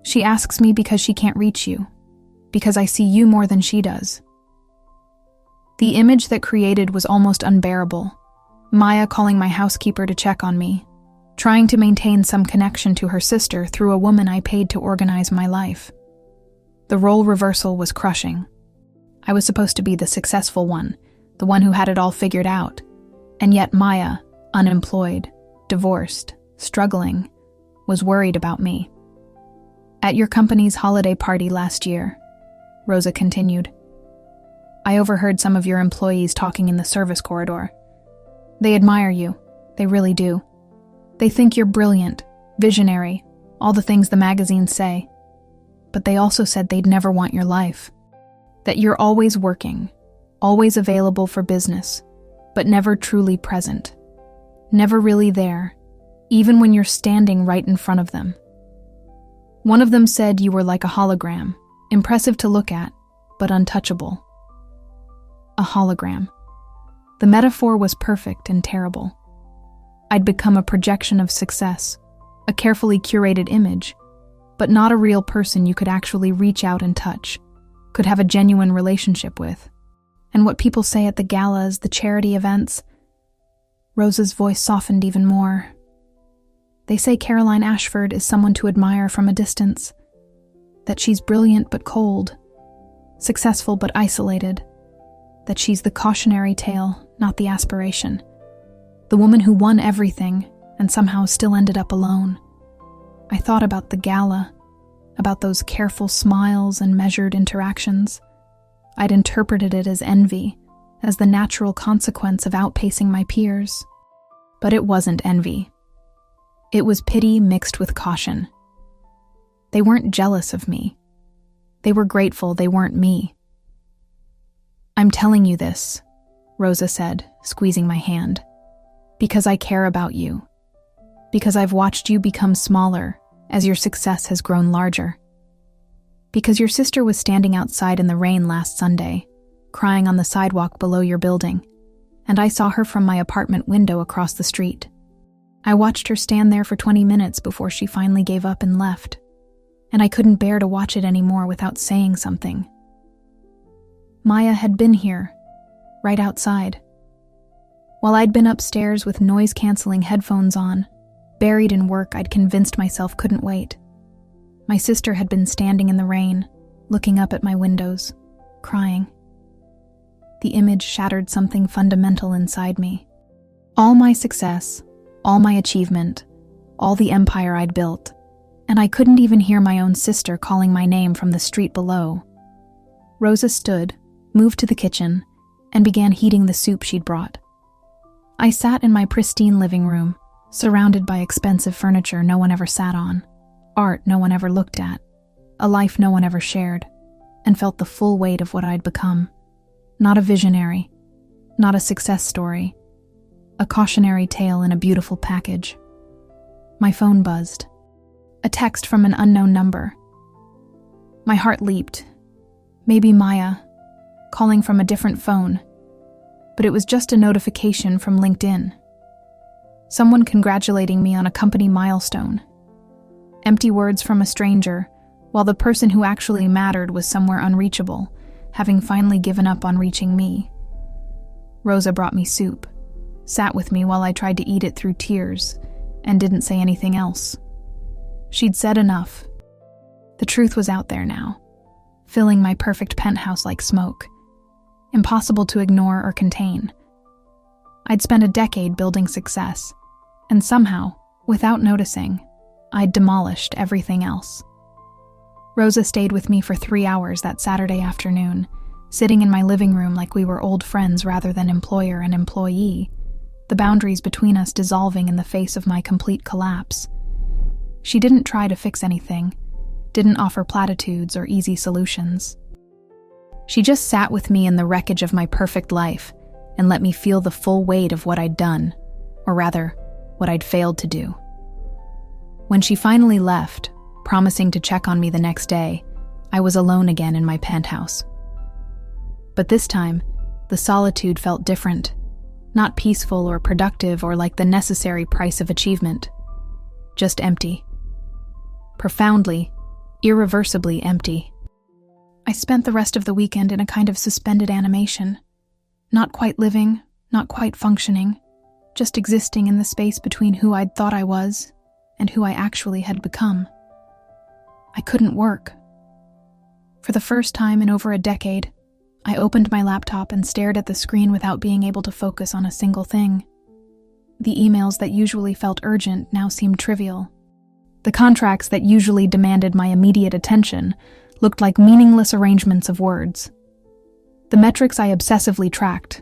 She asks me because she can't reach you, because I see you more than she does. The image that created was almost unbearable. Maya calling my housekeeper to check on me, trying to maintain some connection to her sister through a woman I paid to organize my life. The role reversal was crushing. I was supposed to be the successful one, the one who had it all figured out, and yet Maya, unemployed, divorced, struggling, was worried about me. At your company's holiday party last year, Rosa continued, I overheard some of your employees talking in the service corridor. They admire you, they really do. They think you're brilliant, visionary, all the things the magazines say. But they also said they'd never want your life. That you're always working, always available for business, but never truly present. Never really there, even when you're standing right in front of them. One of them said you were like a hologram, impressive to look at, but untouchable. A hologram. The metaphor was perfect and terrible. I'd become a projection of success, a carefully curated image, but not a real person you could actually reach out and touch, could have a genuine relationship with. And what people say at the galas, the charity events, Rosa's voice softened even more. They say Caroline Ashford is someone to admire from a distance, that she's brilliant but cold, successful but isolated, that she's the cautionary tale, not the aspiration, the woman who won everything and somehow still ended up alone. I thought about the gala, about those careful smiles and measured interactions. I'd interpreted it as envy, as the natural consequence of outpacing my peers. But it wasn't envy. It was pity mixed with caution. They weren't jealous of me. They were grateful they weren't me. I'm telling you this, Rosa said, squeezing my hand, because I care about you. Because I've watched you become smaller as your success has grown larger. Because your sister was standing outside in the rain last Sunday, crying on the sidewalk below your building, and I saw her from my apartment window across the street. I watched her stand there for 20 minutes before she finally gave up and left, and I couldn't bear to watch it anymore without saying something. Maya had been here, right outside. While I'd been upstairs with noise-canceling headphones on, buried in work I'd convinced myself couldn't wait. My sister had been standing in the rain, looking up at my windows, crying. The image shattered something fundamental inside me. All my success, all my achievement, all the empire I'd built, and I couldn't even hear my own sister calling my name from the street below. Rosa stood, moved to the kitchen, and began heating the soup she'd brought. I sat in my pristine living room, surrounded by expensive furniture no one ever sat on, art no one ever looked at, a life no one ever shared, and felt the full weight of what I'd become. Not a visionary, not a success story, a cautionary tale in a beautiful package. My phone buzzed. A text from an unknown number. My heart leaped. Maybe Maya, calling from a different phone, but it was just a notification from LinkedIn. Someone congratulating me on a company milestone. Empty words from a stranger, while the person who actually mattered was somewhere unreachable, having finally given up on reaching me. Rosa brought me soup, sat with me while I tried to eat it through tears, and didn't say anything else. She'd said enough. The truth was out there now, filling my perfect penthouse like smoke, impossible to ignore or contain. I'd spent a decade building success, and somehow, without noticing, I'd demolished everything else. Rosa stayed with me for 3 hours that Saturday afternoon, sitting in my living room like we were old friends rather than employer and employee, the boundaries between us dissolving in the face of my complete collapse. She didn't try to fix anything, didn't offer platitudes or easy solutions. She just sat with me in the wreckage of my perfect life and let me feel the full weight of what I'd done, or rather, what I'd failed to do. When she finally left, promising to check on me the next day, I was alone again in my penthouse. But this time, the solitude felt different, not peaceful or productive or like the necessary price of achievement. Just empty. Profoundly, irreversibly empty. I spent the rest of the weekend in a kind of suspended animation. Not quite living, not quite functioning, just existing in the space between who I'd thought I was and who I actually had become. I couldn't work. For the first time in over a decade, I opened my laptop and stared at the screen without being able to focus on a single thing. The emails that usually felt urgent now seemed trivial. The contracts that usually demanded my immediate attention looked like meaningless arrangements of words. The metrics I obsessively tracked,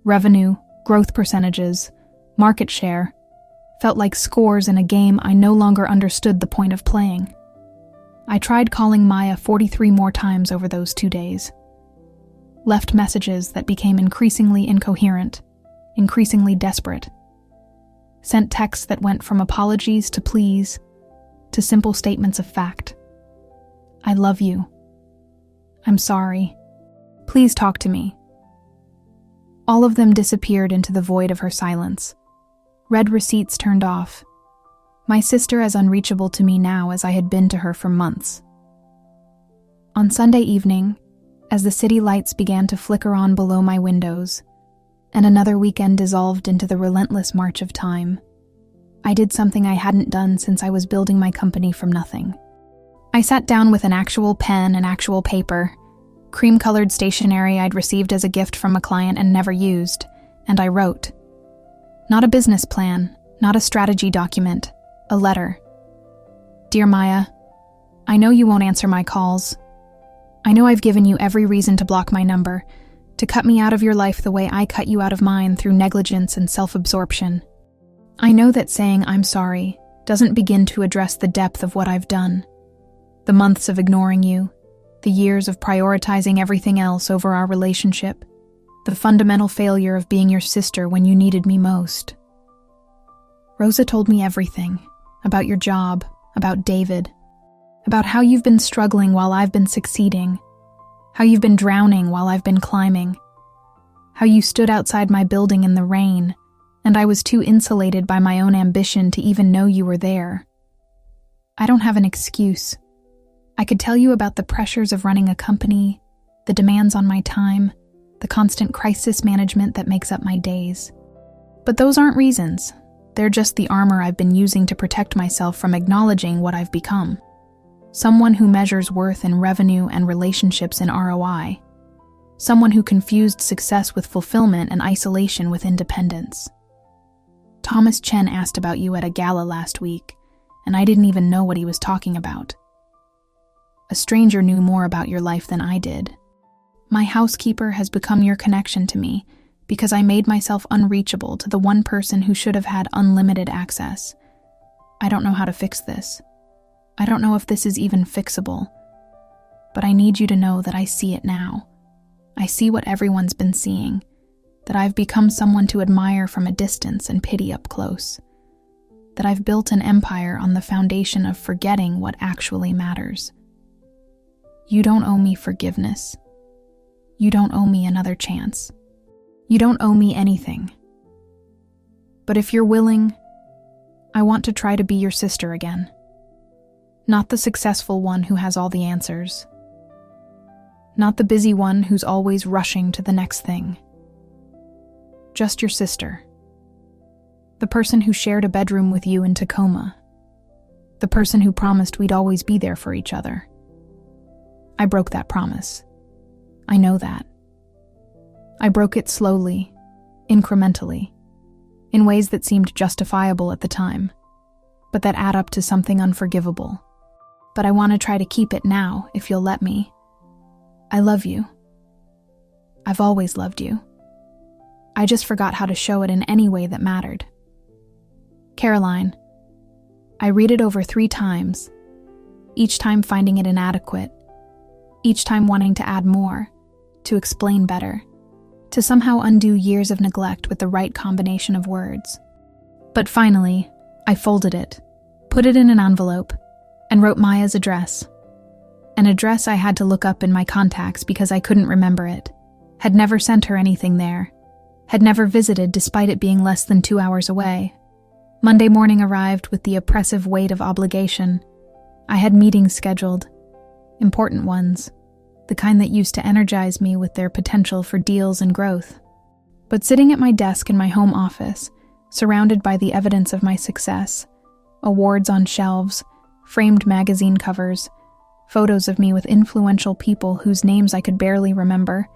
revenue, growth percentages, market share, felt like scores in a game I no longer understood the point of playing. I tried calling Maya 43 more times over those 2 days. Left messages that became increasingly incoherent, increasingly desperate. Sent texts that went from apologies to pleas, to simple statements of fact. I love you. I'm sorry. Please talk to me. All of them disappeared into the void of her silence. Read receipts turned off. My sister as unreachable to me now as I had been to her for months. On Sunday evening, as the city lights began to flicker on below my windows, and another weekend dissolved into the relentless march of time, I did something I hadn't done since I was building my company from nothing. I sat down with an actual pen and actual paper, cream-colored stationery I'd received as a gift from a client and never used, and I wrote. Not a business plan, not a strategy document, a letter. Dear Maya, I know you won't answer my calls. I know I've given you every reason to block my number, to cut me out of your life the way I cut you out of mine through negligence and self-absorption. I know that saying I'm sorry doesn't begin to address the depth of what I've done. The months of ignoring you, the years of prioritizing everything else over our relationship, the fundamental failure of being your sister when you needed me most. Rosa told me everything, about your job, about David, about how you've been struggling while I've been succeeding, how you've been drowning while I've been climbing, how you stood outside my building in the rain, and I was too insulated by my own ambition to even know you were there. I don't have an excuse. I could tell you about the pressures of running a company, the demands on my time, the constant crisis management that makes up my days. But those aren't reasons. They're just the armor I've been using to protect myself from acknowledging what I've become. Someone who measures worth in revenue and relationships in ROI. Someone who confused success with fulfillment and isolation with independence. Thomas Chen asked about you at a gala last week, and I didn't even know what he was talking about. A stranger knew more about your life than I did. My housekeeper has become your connection to me because I made myself unreachable to the one person who should have had unlimited access. I don't know how to fix this. I don't know if this is even fixable. But I need you to know that I see it now. I see what everyone's been seeing, that I've become someone to admire from a distance and pity up close. That I've built an empire on the foundation of forgetting what actually matters. You don't owe me forgiveness. You don't owe me another chance. You don't owe me anything. But if you're willing, I want to try to be your sister again. Not the successful one who has all the answers. Not the busy one who's always rushing to the next thing. Just your sister. The person who shared a bedroom with you in Tacoma. The person who promised we'd always be there for each other. I broke that promise. I know that. I broke it slowly, incrementally, in ways that seemed justifiable at the time, but that add up to something unforgivable. But I want to try to keep it now, if you'll let me. I love you. I've always loved you. I just forgot how to show it in any way that mattered. Caroline, I read it over 3 times, each time finding it inadequate, each time wanting to add more, to explain better, to somehow undo years of neglect with the right combination of words. But finally, I folded it, put it in an envelope, and wrote Maya's address. An address I had to look up in my contacts because I couldn't remember it, had never sent her anything there, had never visited despite it being less than 2 hours away. Monday morning arrived with the oppressive weight of obligation. I had meetings scheduled, important ones, the kind that used to energize me with their potential for deals and growth. But sitting at my desk in my home office, surrounded by the evidence of my success, awards on shelves, framed magazine covers, photos of me with influential people whose names I could barely remember,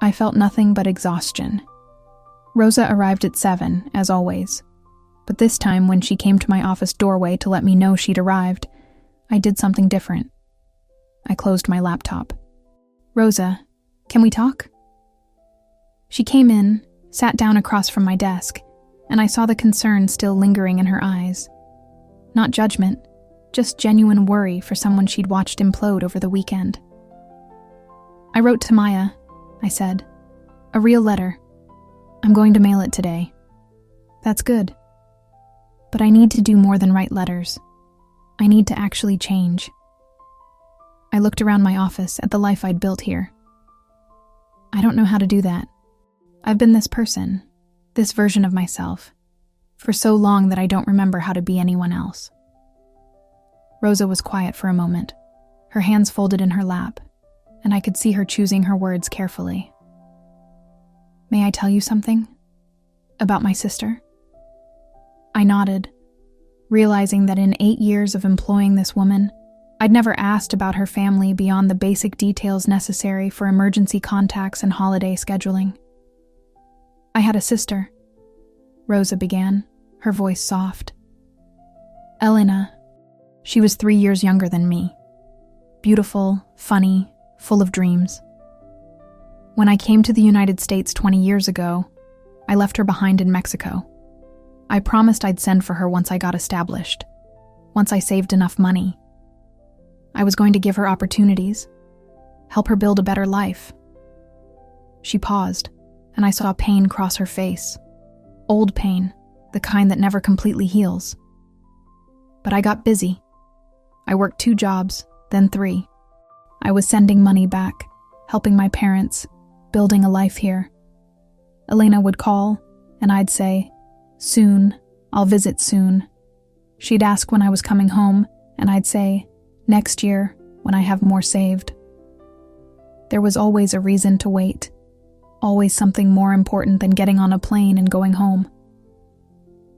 I felt nothing but exhaustion. Rosa arrived at 7, as always. But this time, when she came to my office doorway to let me know she'd arrived, I did something different. I closed my laptop. "Rosa, can we talk?" She came in, sat down across from my desk, and I saw the concern still lingering in her eyes. Not judgment, just genuine worry for someone she'd watched implode over the weekend. "I wrote to Maya," I said. "A real letter. I'm going to mail it today." "That's good. But I need to do more than write letters. I need to actually change." I looked around my office at the life I'd built here. "I don't know how to do that. I've been this person, this version of myself, for so long that I don't remember how to be anyone else." Rosa was quiet for a moment, her hands folded in her lap, and I could see her choosing her words carefully. "May I tell you something? About my sister?" I nodded, realizing that in 8 years of employing this woman, I'd never asked about her family beyond the basic details necessary for emergency contacts and holiday scheduling. "I had a sister," Rosa began, her voice soft. "Elena. She was 3 years younger than me. Beautiful, funny, full of dreams. When I came to the United States 20 years ago, I left her behind in Mexico. I promised I'd send for her once I got established, once I saved enough money. I was going to give her opportunities, help her build a better life." She paused, and I saw pain cross her face. Old pain, the kind that never completely heals. But I got busy. I worked 2 jobs, then 3. I was sending money back, helping my parents, building a life here. Elena would call, and I'd say, "Soon, I'll visit soon." She'd ask when I was coming home, and I'd say, "Next year, when I have more saved." There was always a reason to wait, always something more important than getting on a plane and going home.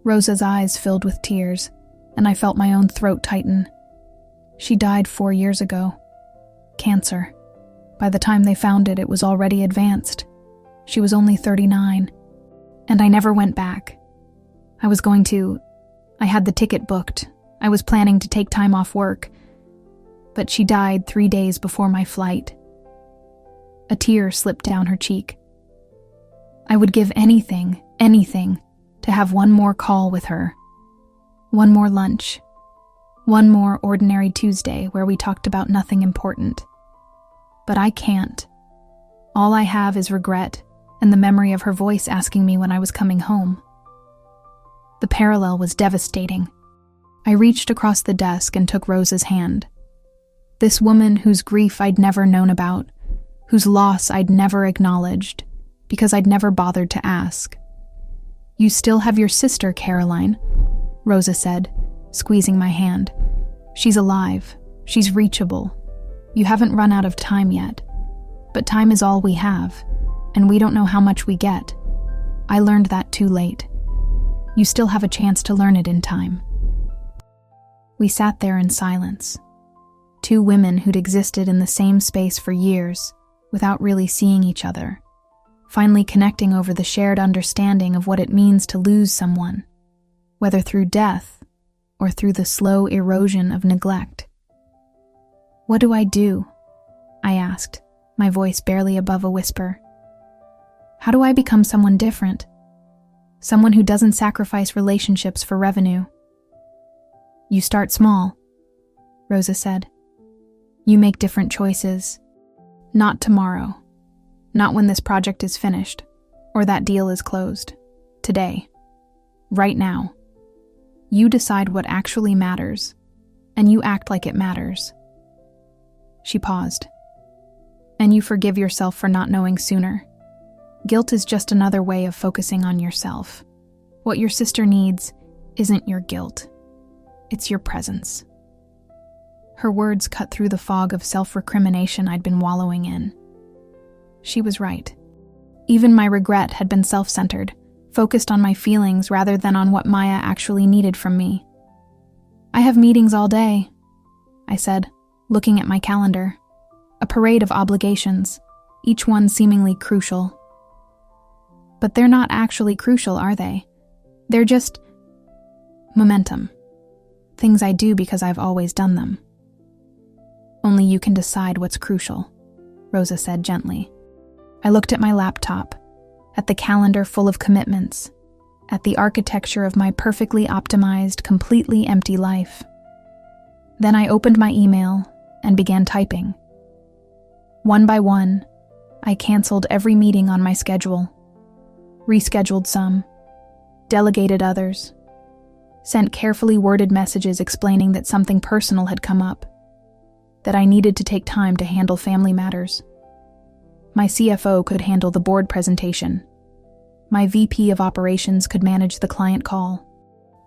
Rosa's eyes filled with tears, and I felt my own throat tighten. She died 4 years ago. Cancer. By the time they found it, it was already advanced. She was only 39, and I never went back. I had the ticket booked. I was planning to take time off work, but she died 3 days before my flight. A tear slipped down her cheek. I would give anything, to have one more call with her. One more lunch. One more ordinary Tuesday where we talked about nothing important. But I can't. All I have is regret and the memory of her voice asking me when I was coming home. The parallel was devastating. I reached across the desk and took Rosa's hand. This woman whose grief I'd never known about, whose loss I'd never acknowledged, because I'd never bothered to ask. "You still have your sister, Caroline," Rosa said, squeezing my hand. "She's alive. She's reachable. You haven't run out of time yet. But time is all we have, and we don't know how much we get. I learned that too late. You still have a chance to learn it in time." We sat there in silence. 2 women who'd existed in the same space for years, without really seeing each other, finally connecting over the shared understanding of what it means to lose someone, whether through death or through the slow erosion of neglect. "What do I do?" I asked, my voice barely above a whisper. "How do I become someone different? Someone who doesn't sacrifice relationships for revenue?" "You start small," Rosa said. "You make different choices. Not tomorrow, Not when this project is finished, or that deal is closed. Today. Right now. You decide what actually matters, and you act like it matters. She paused. And you forgive yourself for not knowing sooner. Guilt is just another way of focusing on yourself. What your sister needs isn't your guilt. It's your presence. Her words cut through the fog of self-recrimination I'd been wallowing in. She was right. Even my regret had been self-centered, focused on my feelings rather than on what Maya actually needed from me. I have meetings all day, I said, looking at my calendar. A parade of obligations, each one seemingly crucial. But they're not actually crucial, are they? They're just momentum. Things I do because I've always done them. Only you can decide what's crucial, Rosa said gently. I looked at my laptop, at the calendar full of commitments, at the architecture of my perfectly optimized, completely empty life. Then I opened my email and began typing. One by one, I canceled every meeting on my schedule, rescheduled some, delegated others, sent carefully worded messages explaining that something personal had come up, that I needed to take time to handle family matters. My CFO could handle the board presentation. My VP of operations could manage the client call.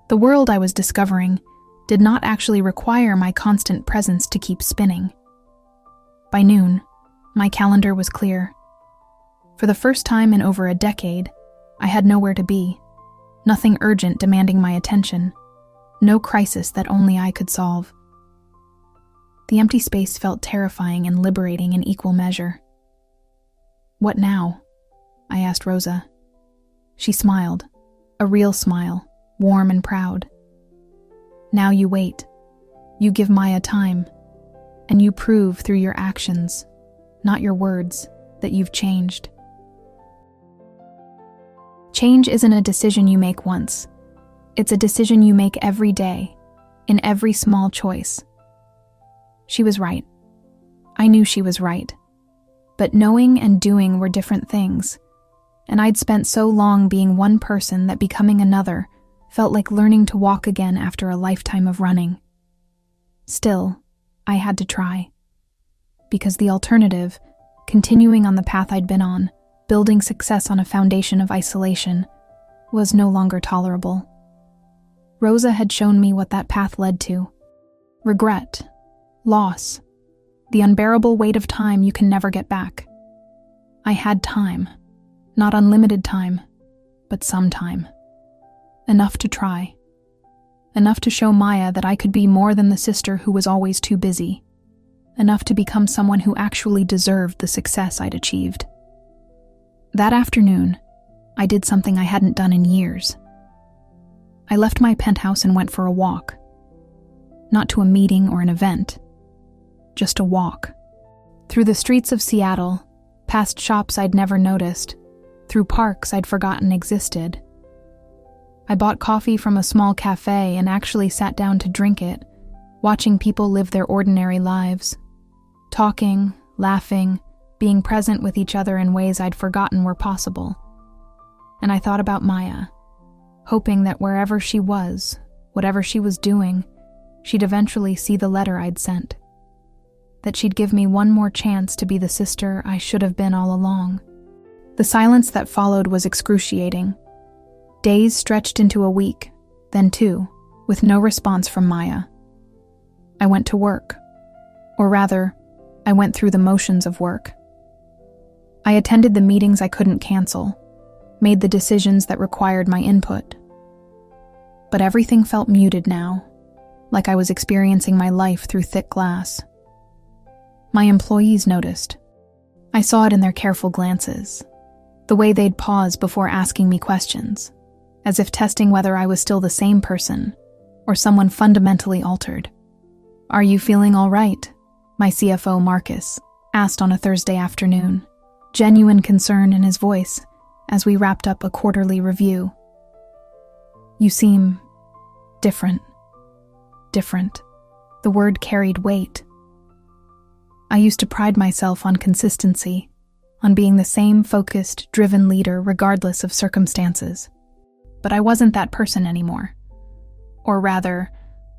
The world I was discovering did not actually require my constant presence to keep spinning. By noon, my calendar was clear. For the first time in over a decade, I had nowhere to be. Nothing urgent demanding my attention. No crisis that only I could solve. The empty space felt terrifying and liberating in equal measure. What now? I asked Rosa. She smiled, a real smile, warm and proud. Now you wait. You give Maya time, and you prove through your actions, not your words, that you've changed. Change isn't a decision you make once. It's a decision you make every day, in every small choice. She was right. I knew she was right. But knowing and doing were different things, and I'd spent so long being one person that becoming another felt like learning to walk again after a lifetime of running. Still, I had to try. Because the alternative, continuing on the path I'd been on, building success on a foundation of isolation, was no longer tolerable. Rosa had shown me what that path led to. Regret, loss, the unbearable weight of time you can never get back. I had time, not unlimited time, but some time. Enough to try. Enough to show Maya that I could be more than the sister who was always too busy. Enough to become someone who actually deserved the success I'd achieved. That afternoon, I did something I hadn't done in years. I left my penthouse and went for a walk. Not to a meeting or an event. Just a walk. Through the streets of Seattle, past shops I'd never noticed, through parks I'd forgotten existed. I bought coffee from a small cafe and actually sat down to drink it, watching people live their ordinary lives. Talking, laughing, being present with each other in ways I'd forgotten were possible. And I thought about Maya, hoping that wherever she was, whatever she was doing, she'd eventually see the letter I'd sent. That she'd give me one more chance to be the sister I should have been all along. The silence that followed was excruciating. Days stretched into a week, then two, with no response from Maya. I went to work. Or rather, I went through the motions of work. I attended the meetings I couldn't cancel, made the decisions that required my input. But everything felt muted now, like I was experiencing my life through thick glass. My employees noticed. I saw it in their careful glances, the way they'd pause before asking me questions, as if testing whether I was still the same person or someone fundamentally altered. "Are you feeling all right?" my CFO, Marcus, asked on a Thursday afternoon, genuine concern in his voice as we wrapped up a quarterly review. "You seem different." Different. The word carried weight. I used to pride myself on consistency, on being the same focused, driven leader regardless of circumstances. But I wasn't that person anymore. Or rather,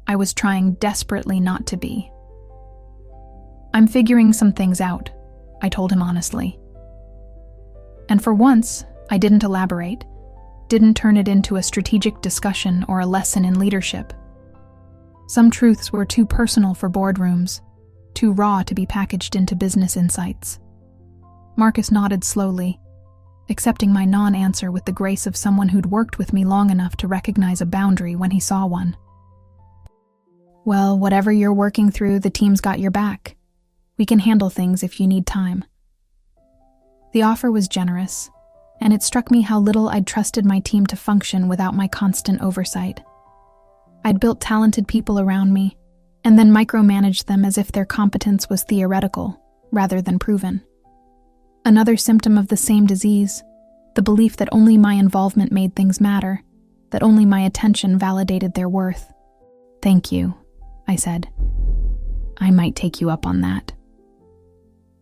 I was trying desperately not to be. "I'm figuring some things out," I told him honestly. And for once, I didn't elaborate, didn't turn it into a strategic discussion or a lesson in leadership. Some truths were too personal for boardrooms, too raw to be packaged into business insights. Marcus nodded slowly, accepting my non-answer with the grace of someone who'd worked with me long enough to recognize a boundary when he saw one. "Well, whatever you're working through, the team's got your back. We can handle things if you need time." The offer was generous, and it struck me how little I'd trusted my team to function without my constant oversight. I'd built talented people around me, and then micromanaged them as if their competence was theoretical, rather than proven. Another symptom of the same disease, the belief that only my involvement made things matter, that only my attention validated their worth. "Thank you," I said. "I might take you up on that."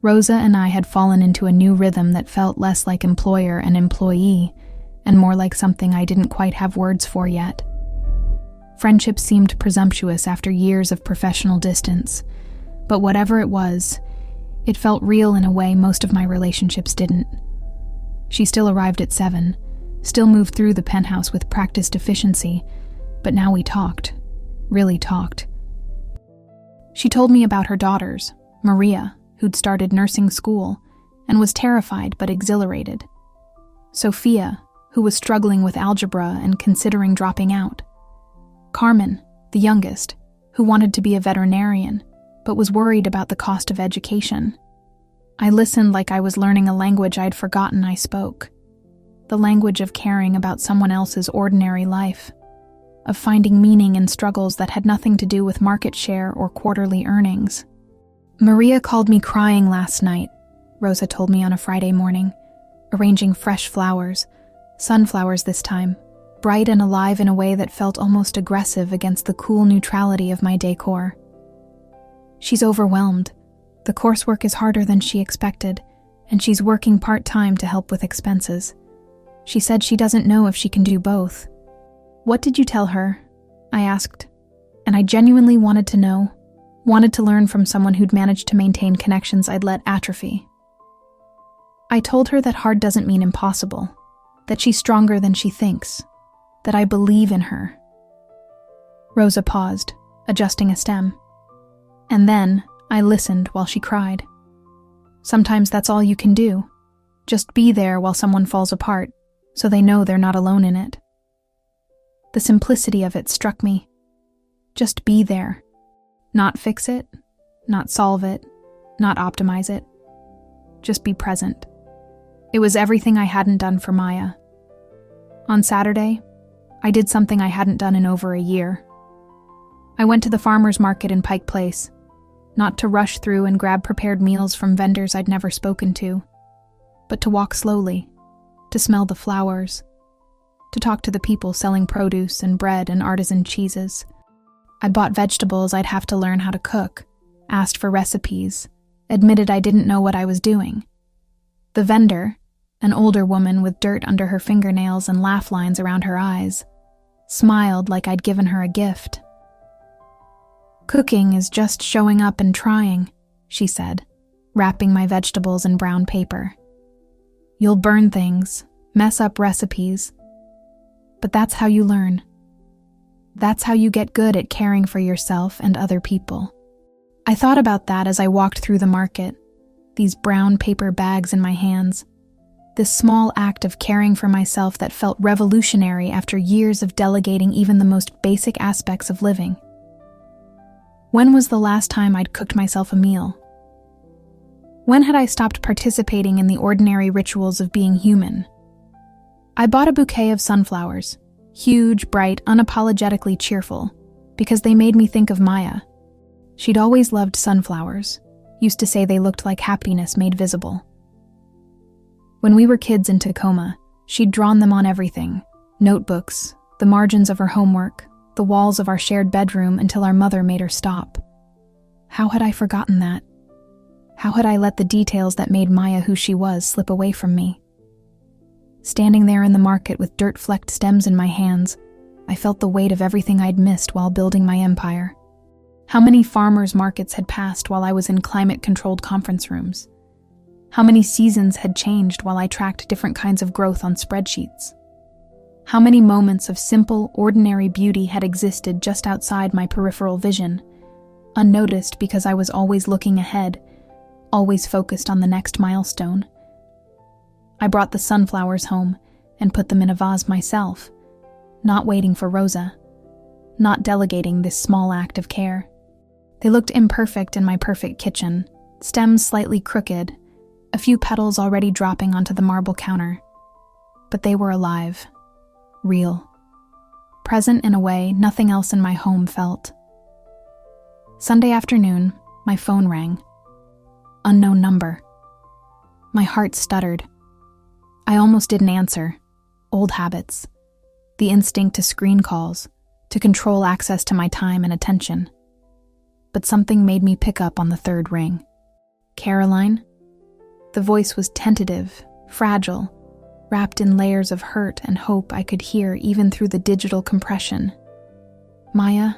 Rosa and I had fallen into a new rhythm that felt less like employer and employee, and more like something I didn't quite have words for yet. Friendship seemed presumptuous after years of professional distance, but whatever it was, it felt real in a way most of my relationships didn't. She still arrived at 7, still moved through the penthouse with practiced efficiency, but now we talked, really talked. She told me about her daughters, Maria, who'd started nursing school and was terrified but exhilarated, Sophia, who was struggling with algebra and considering dropping out, Carmen, the youngest, who wanted to be a veterinarian but was worried about the cost of education. I listened like I was learning a language I'd forgotten I spoke, the language of caring about someone else's ordinary life, of finding meaning in struggles that had nothing to do with market share or quarterly earnings. "Maria called me crying last night," Rosa told me on a Friday morning, arranging fresh flowers, sunflowers this time, bright and alive in a way that felt almost aggressive against the cool neutrality of my decor. "She's overwhelmed. The coursework is harder than she expected, and she's working part-time to help with expenses. She said she doesn't know if she can do both." "What did you tell her?" I asked, and I genuinely wanted to know, wanted to learn from someone who'd managed to maintain connections I'd let atrophy. I told her that hard doesn't mean impossible, that she's stronger than she thinks, that I believe in her. Rosa paused, adjusting a stem. And then I listened while she cried. Sometimes that's all you can do. Just be there while someone falls apart, so they know they're not alone in it. The simplicity of it struck me. Just be there. Not fix it, not solve it, not optimize it. Just be present. It was everything I hadn't done for Maya. On Saturday, I did something I hadn't done in over a year. I went to the farmer's market in Pike Place, not to rush through and grab prepared meals from vendors I'd never spoken to, but to walk slowly, to smell the flowers, to talk to the people selling produce and bread and artisan cheeses. I bought vegetables I'd have to learn how to cook, asked for recipes, admitted I didn't know what I was doing. The vendor, an older woman with dirt under her fingernails and laugh lines around her eyes, smiled like I'd given her a gift. "Cooking is just showing up and trying," she said, wrapping my vegetables in brown paper. "You'll burn things, mess up recipes, but that's how you learn. That's how you get good at caring for yourself and other people." I thought about that as I walked through the market, these brown paper bags in my hands, this small act of caring for myself that felt revolutionary after years of delegating even the most basic aspects of living. When was the last time I'd cooked myself a meal? When had I stopped participating in the ordinary rituals of being human? I bought a bouquet of sunflowers, huge, bright, unapologetically cheerful, because they made me think of Maya. She'd always loved sunflowers, used to say they looked like happiness made visible. When we were kids in Tacoma, she'd drawn them on everything, notebooks, the margins of her homework, the walls of our shared bedroom until our mother made her stop. How had I forgotten that? How had I let the details that made Maya who she was slip away from me? Standing there in the market with dirt-flecked stems in my hands, I felt the weight of everything I'd missed while building my empire. How many farmers' markets had passed while I was in climate-controlled conference rooms? How many seasons had changed while I tracked different kinds of growth on spreadsheets? How many moments of simple, ordinary beauty had existed just outside my peripheral vision, unnoticed because I was always looking ahead, always focused on the next milestone? I brought the sunflowers home and put them in a vase myself, not waiting for Rosa, not delegating this small act of care. They looked imperfect in my perfect kitchen, stems slightly crooked, a few petals already dropping onto the marble counter. But they were alive, real, present in a way nothing else in my home felt. Sunday afternoon, my phone rang. Unknown number. My heart stuttered. I almost didn't answer. Old habits. The instinct to screen calls, to control access to my time and attention. But something made me pick up on the third ring. Caroline? The voice was tentative, fragile, wrapped in layers of hurt and hope I could hear even through the digital compression. Maya?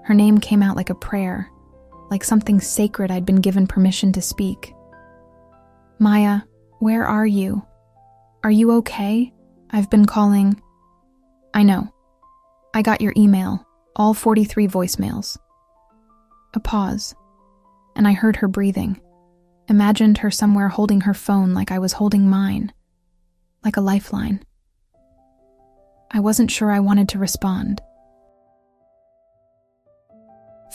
Her name came out like a prayer, like something sacred I'd been given permission to speak. Maya, where are you? Are you okay? I've been calling. I know. I got your email, all 43 voicemails. A pause, and I heard her breathing. Imagined her somewhere holding her phone like I was holding mine, like a lifeline. I wasn't sure I wanted to respond.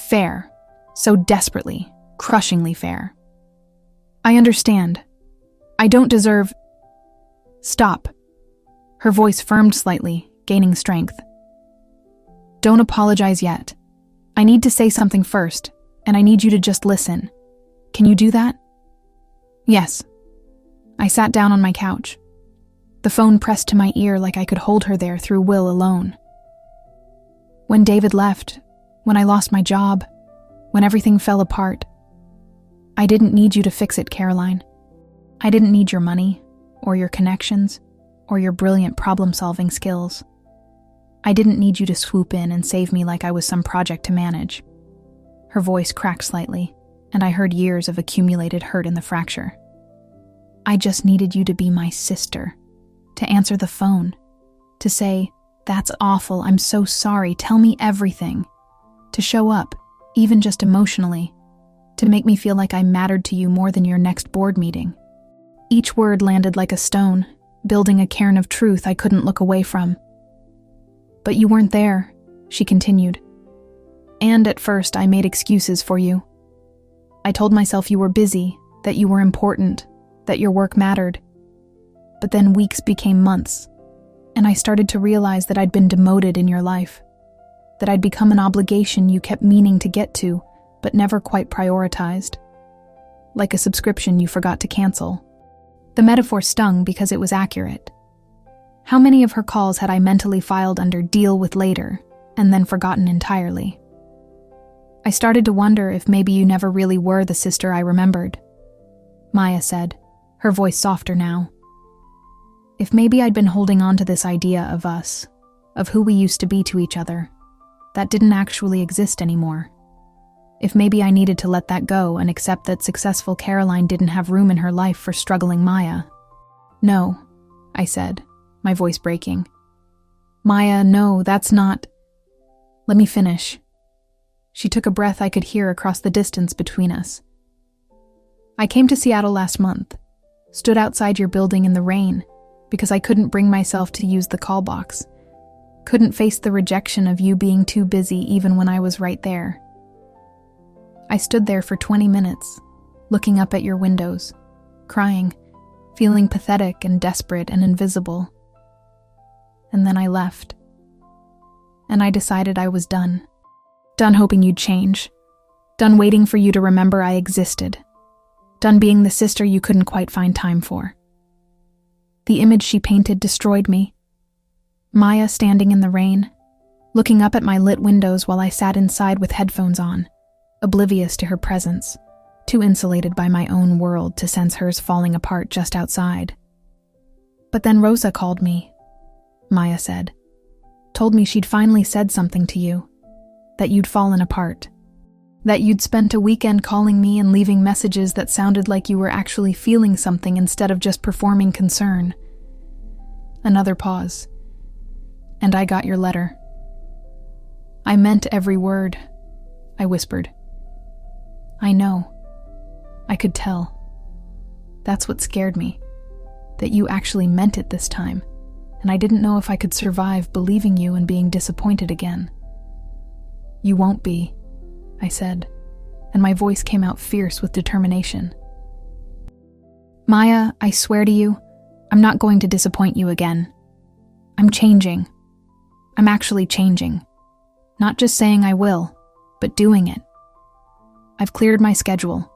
Fair. So desperately, crushingly fair. I understand. I don't deserve... Stop. Her voice firmed slightly, gaining strength. Don't apologize yet. I need to say something first, and I need you to just listen. Can you do that? Yes. I sat down on my couch. The phone pressed to my ear like I could hold her there through will alone. When David left, when I lost my job, when everything fell apart, I didn't need you to fix it, Caroline. I didn't need your money, or your connections, or your brilliant problem-solving skills. I didn't need you to swoop in and save me like I was some project to manage. Her voice cracked slightly, and I heard years of accumulated hurt in the fracture. I just needed you to be my sister, to answer the phone, to say, "That's awful, I'm so sorry, tell me everything," to show up, even just emotionally, to make me feel like I mattered to you more than your next board meeting. Each word landed like a stone, building a cairn of truth I couldn't look away from. But you weren't there, she continued. And at first I made excuses for you. I told myself you were busy, that you were important, that your work mattered. But then weeks became months, and I started to realize that I'd been demoted in your life, that I'd become an obligation you kept meaning to get to, but never quite prioritized. Like a subscription you forgot to cancel. The metaphor stung because it was accurate. How many of her calls had I mentally filed under deal with later, and then forgotten entirely? I started to wonder if maybe you never really were the sister I remembered. Maya said, her voice softer now. If maybe I'd been holding on to this idea of us, of who we used to be to each other, that didn't actually exist anymore. If maybe I needed to let that go and accept that successful Caroline didn't have room in her life for struggling Maya. No, I said, my voice breaking. Maya, no, that's not... Let me finish. She took a breath I could hear across the distance between us. I came to Seattle last month, stood outside your building in the rain, because I couldn't bring myself to use the call box. Couldn't face the rejection of you being too busy even when I was right there. I stood there for 20 minutes, looking up at your windows, crying, feeling pathetic and desperate and invisible. And then I left. And I decided I was done. Done hoping you'd change. Done waiting for you to remember I existed. Done being the sister you couldn't quite find time for. The image she painted destroyed me. Maya standing in the rain, looking up at my lit windows while I sat inside with headphones on, oblivious to her presence. too insulated by my own world to sense hers falling apart just outside. But then Rosa called me, Maya said. Told me she'd finally said something to you, that you'd fallen apart, that you'd spent a weekend calling me and leaving messages that sounded like you were actually feeling something instead of just performing concern. Another pause. And I got your letter. I meant every word, I whispered. I know. I could tell. That's what scared me, that you actually meant it this time, and I didn't know if I could survive believing you and being disappointed again. You won't be, I said, and my voice came out fierce with determination. Maya, I swear to you, I'm not going to disappoint you again. I'm changing. I'm actually changing. Not just saying I will, but doing it. I've cleared my schedule.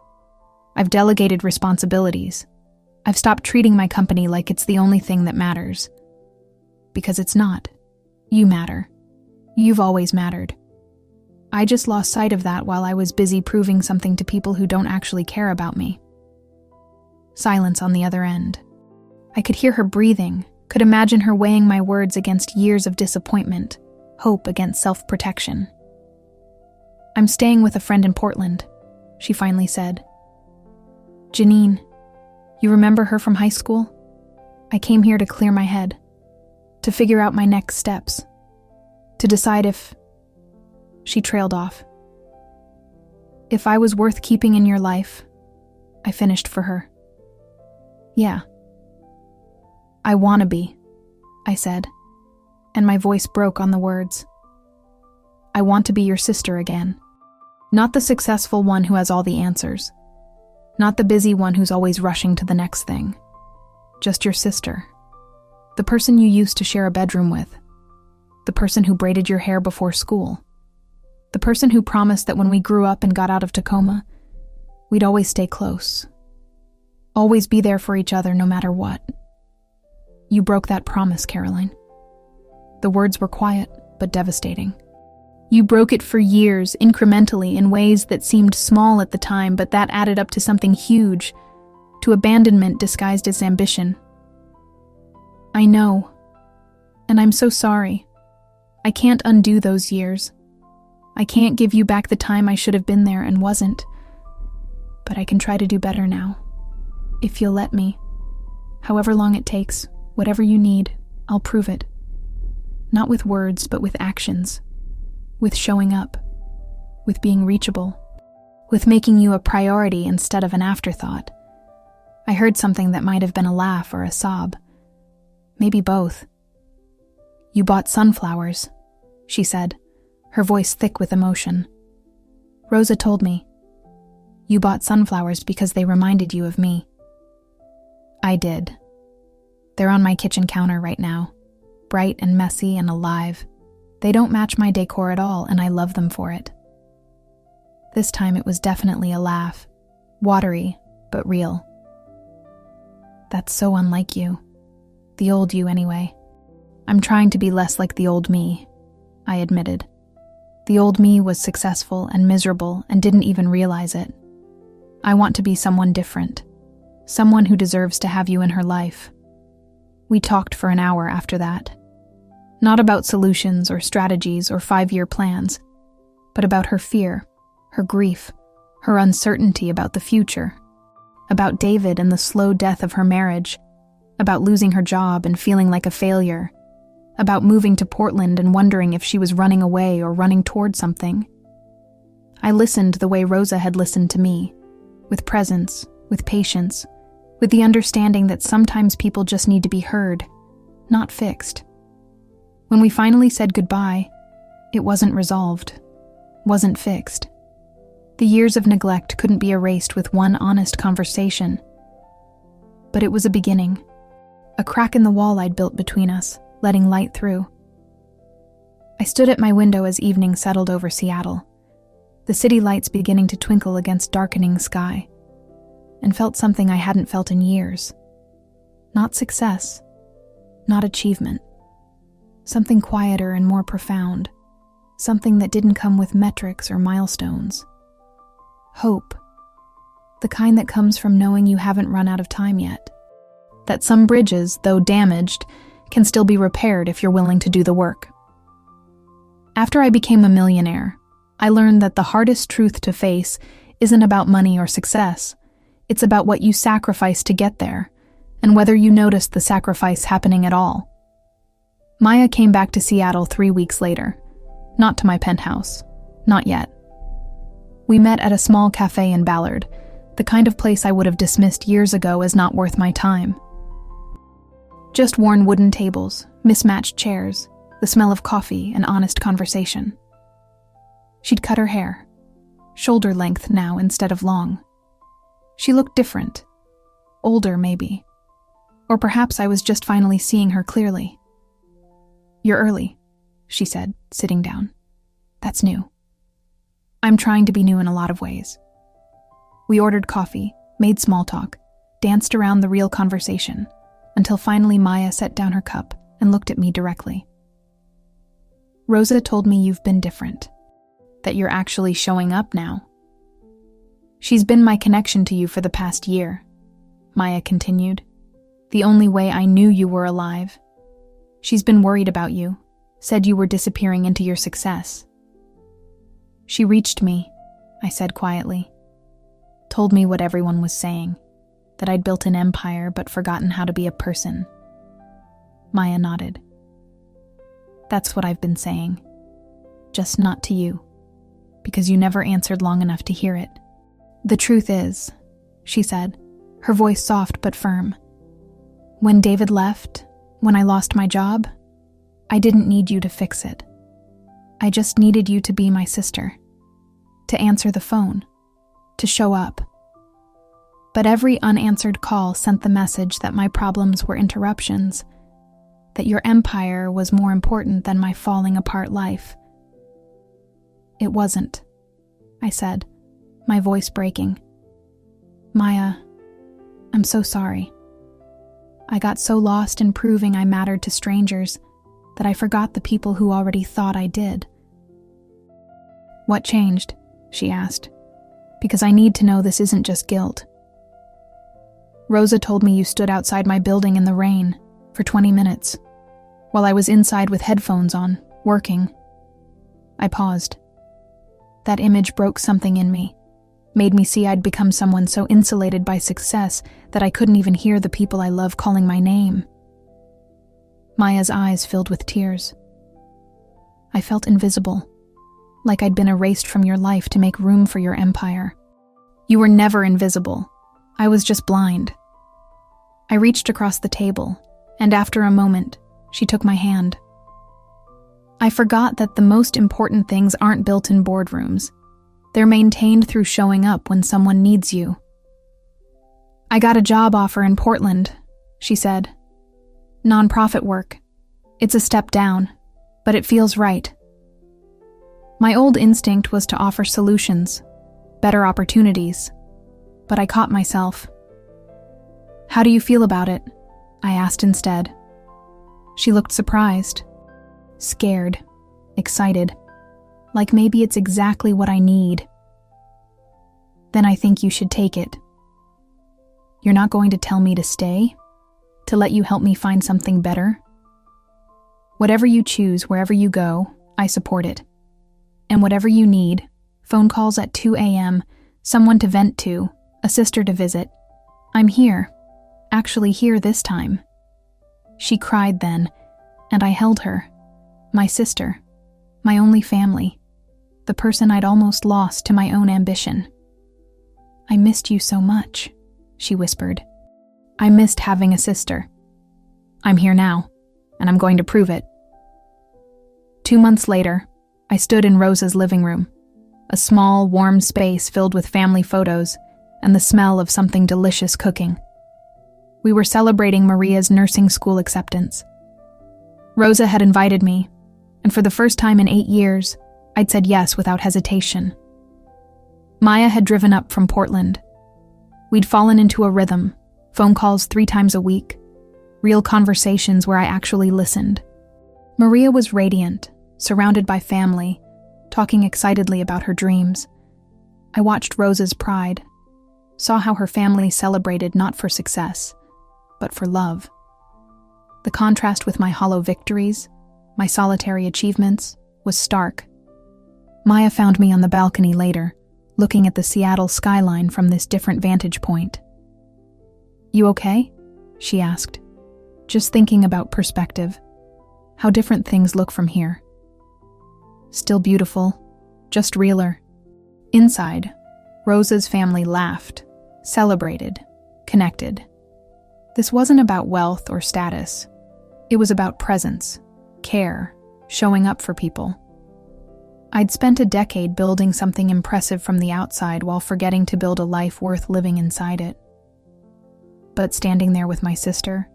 I've delegated responsibilities. I've stopped treating my company like it's the only thing that matters. Because it's not. You matter. You've always mattered. I just lost sight of that while I was busy proving something to people who don't actually care about me. Silence on the other end. I could hear her breathing, could imagine her weighing my words against years of disappointment, hope against self-protection. I'm staying with a friend in Portland, she finally said. Janine, you remember her from high school? I came here to clear my head, to figure out my next steps, to decide if... She trailed off. If I was worth keeping in your life, I finished for her. Yeah. I wanna be, I said, and my voice broke on the words. I want to be your sister again. Not the successful one who has all the answers. Not the busy one who's always rushing to the next thing. Just your sister. The person you used to share a bedroom with. The person who braided your hair before school. The person who promised that when we grew up and got out of Tacoma, we'd always stay close. Always be there for each other no matter what. You broke that promise, Caroline. The words were quiet, but devastating. You broke it for years, incrementally, in ways that seemed small at the time, but that added up to something huge, to abandonment disguised as ambition. I know, and I'm so sorry. I can't undo those years. I can't give you back the time I should have been there and wasn't. But I can try to do better now. If you'll let me. However long it takes, whatever you need, I'll prove it. Not with words, but with actions. With showing up. With being reachable. With making you a priority instead of an afterthought. I heard something that might have been a laugh or a sob. Maybe both. You bought sunflowers, she said, her voice thick with emotion. Rosa told me. You bought sunflowers because they reminded you of me. I did. They're on my kitchen counter right now, bright and messy and alive. They don't match my decor at all, and I love them for it. This time it was definitely a laugh, watery, but real. That's so unlike you. The old you, anyway. I'm trying to be less like the old me, I admitted. The old me was successful and miserable and didn't even realize it. I want to be someone different. Someone who deserves to have you in her life. We talked for an hour after that. Not about solutions or strategies or 5-year plans, but about her fear, her grief, her uncertainty about the future, about David and the slow death of her marriage, about losing her job and feeling like a failure, about moving to Portland and wondering if she was running away or running toward something. I listened the way Rosa had listened to me, with presence, with patience, with the understanding that sometimes people just need to be heard, not fixed. When we finally said goodbye, it wasn't resolved, wasn't fixed. The years of neglect couldn't be erased with one honest conversation. But it was a beginning, a crack in the wall I'd built between us, letting light through. I stood at my window as evening settled over Seattle, the city lights beginning to twinkle against darkening sky, and felt something I hadn't felt in years. Not success, not achievement. Something quieter and more profound, something that didn't come with metrics or milestones. Hope. The kind that comes from knowing you haven't run out of time yet. That some bridges, though damaged, can still be repaired if you're willing to do the work. After I became a millionaire, I learned that the hardest truth to face isn't about money or success. It's about what you sacrifice to get there, and whether you noticed the sacrifice happening at all. Maya came back to Seattle 3 weeks later. Not to my penthouse. Not yet. We met at a small cafe in Ballard, the kind of place I would have dismissed years ago as not worth my time. Just worn wooden tables, mismatched chairs, the smell of coffee and honest conversation. She'd cut her hair, shoulder length now instead of long. She looked different. Older, maybe. Or perhaps I was just finally seeing her clearly. "You're early," she said, sitting down. "That's new." I'm trying to be new in a lot of ways. We ordered coffee, made small talk, danced around the real conversation, until finally Maya set down her cup and looked at me directly. "Rosa told me you've been different, that you're actually showing up now." "She's been my connection to you for the past year," Maya continued. "The only way I knew you were alive. She's been worried about you, said you were disappearing into your success." "She reached me," I said quietly. "Told me what everyone was saying, that I'd built an empire but forgotten how to be a person." Maya nodded. "That's what I've been saying. Just not to you, because you never answered long enough to hear it. The truth is," she said, her voice soft but firm, "when David left, when I lost my job, I didn't need you to fix it. I just needed you to be my sister, to answer the phone, to show up. But every unanswered call sent the message that my problems were interruptions, that your empire was more important than my falling apart life." "It wasn't," I said, my voice breaking. "Maya, I'm so sorry. I got so lost in proving I mattered to strangers that I forgot the people who already thought I did." "What changed?" she asked, "because I need to know this isn't just guilt." "Rosa told me you stood outside my building in the rain for 20 minutes, while I was inside with headphones on, working." I paused. That image broke something in me, made me see I'd become someone so insulated by success that I couldn't even hear the people I love calling my name. Maya's eyes filled with tears. "I felt invisible, like I'd been erased from your life to make room for your empire." "You were never invisible. I was just blind." I reached across the table, and after a moment, she took my hand. "I forgot that the most important things aren't built in boardrooms. They're maintained through showing up when someone needs you." "I got a job offer in Portland," she said. "Nonprofit work. It's a step down, but it feels right." My old instinct was to offer solutions, better opportunities, but I caught myself. "How do you feel about it?" I asked instead. She looked surprised, scared, excited, like maybe it's exactly what I need. "Then I think you should take it." "You're not going to tell me to stay? To let you help me find something better?" "Whatever you choose, wherever you go, I support it. And whatever you need, phone calls at 2 a.m., someone to vent to, a sister to visit, I'm here, actually here this time." She cried then, and I held her, my sister, my only family, the person I'd almost lost to my own ambition. "I missed you so much," she whispered. "I missed having a sister. I'm here now, and I'm going to prove it." 2 months later, I stood in Rosa's living room, a small, warm space filled with family photos and the smell of something delicious cooking. We were celebrating Maria's nursing school acceptance. Rosa had invited me, and for the first time in 8 years, I'd said yes without hesitation. Maya had driven up from Portland. We'd fallen into a rhythm, phone calls 3 times a week, real conversations where I actually listened. Maria was radiant, surrounded by family, talking excitedly about her dreams. I watched Rosa's pride, saw how her family celebrated not for success, but for love. The contrast with my hollow victories, my solitary achievements, was stark. Maya found me on the balcony later, looking at the Seattle skyline from this different vantage point. "You okay?" she asked, just thinking about perspective, how different things look from here. Still beautiful, just realer. Inside, Rosa's family laughed, celebrated, connected. This wasn't about wealth or status. It was about presence, care, showing up for people. I'd spent a decade building something impressive from the outside while forgetting to build a life worth living inside it. But standing there with my sister,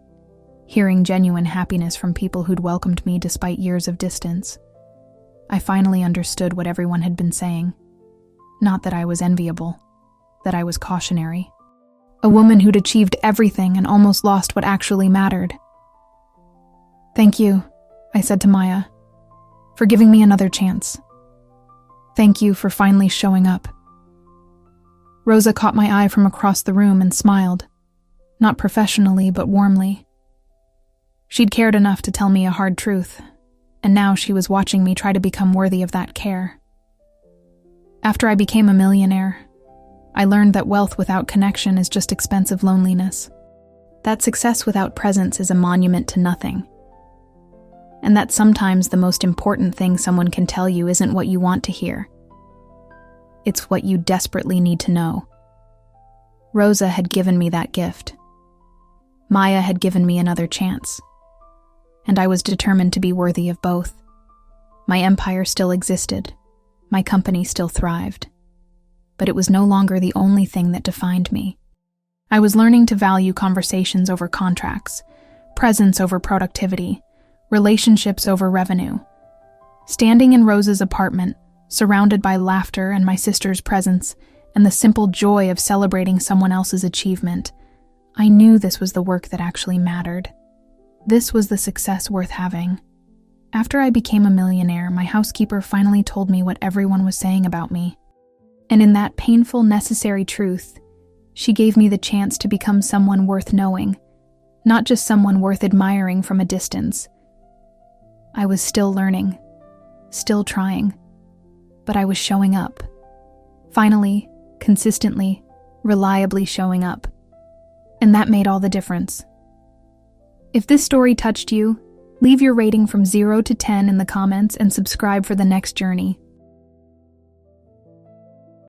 hearing genuine happiness from people who'd welcomed me despite years of distance, I finally understood what everyone had been saying. Not that I was enviable, that I was cautionary. A woman who'd achieved everything and almost lost what actually mattered. "Thank you," I said to Maya, "for giving me another chance. Thank you for finally showing up." Rosa caught my eye from across the room and smiled, not professionally but warmly. She'd cared enough to tell me a hard truth, and now she was watching me try to become worthy of that care. After I became a millionaire, I learned that wealth without connection is just expensive loneliness, that success without presence is a monument to nothing, and that sometimes the most important thing someone can tell you isn't what you want to hear. It's what you desperately need to know. Rosa had given me that gift. Maya had given me another chance, and I was determined to be worthy of both. My empire still existed, my company still thrived, but it was no longer the only thing that defined me. I was learning to value conversations over contracts, presence over productivity, relationships over revenue. Standing in Rosa's apartment, surrounded by laughter and my sister's presence, and the simple joy of celebrating someone else's achievement, I knew this was the work that actually mattered. This was the success worth having. After I became a millionaire, my housekeeper finally told me what everyone was saying about me. And in that painful, necessary truth, she gave me the chance to become someone worth knowing, not just someone worth admiring from a distance. I was still learning, still trying, but I was showing up. Finally, consistently, reliably showing up. And that made all the difference. If this story touched you, leave your rating from 0 to 10 in the comments and subscribe for the next journey.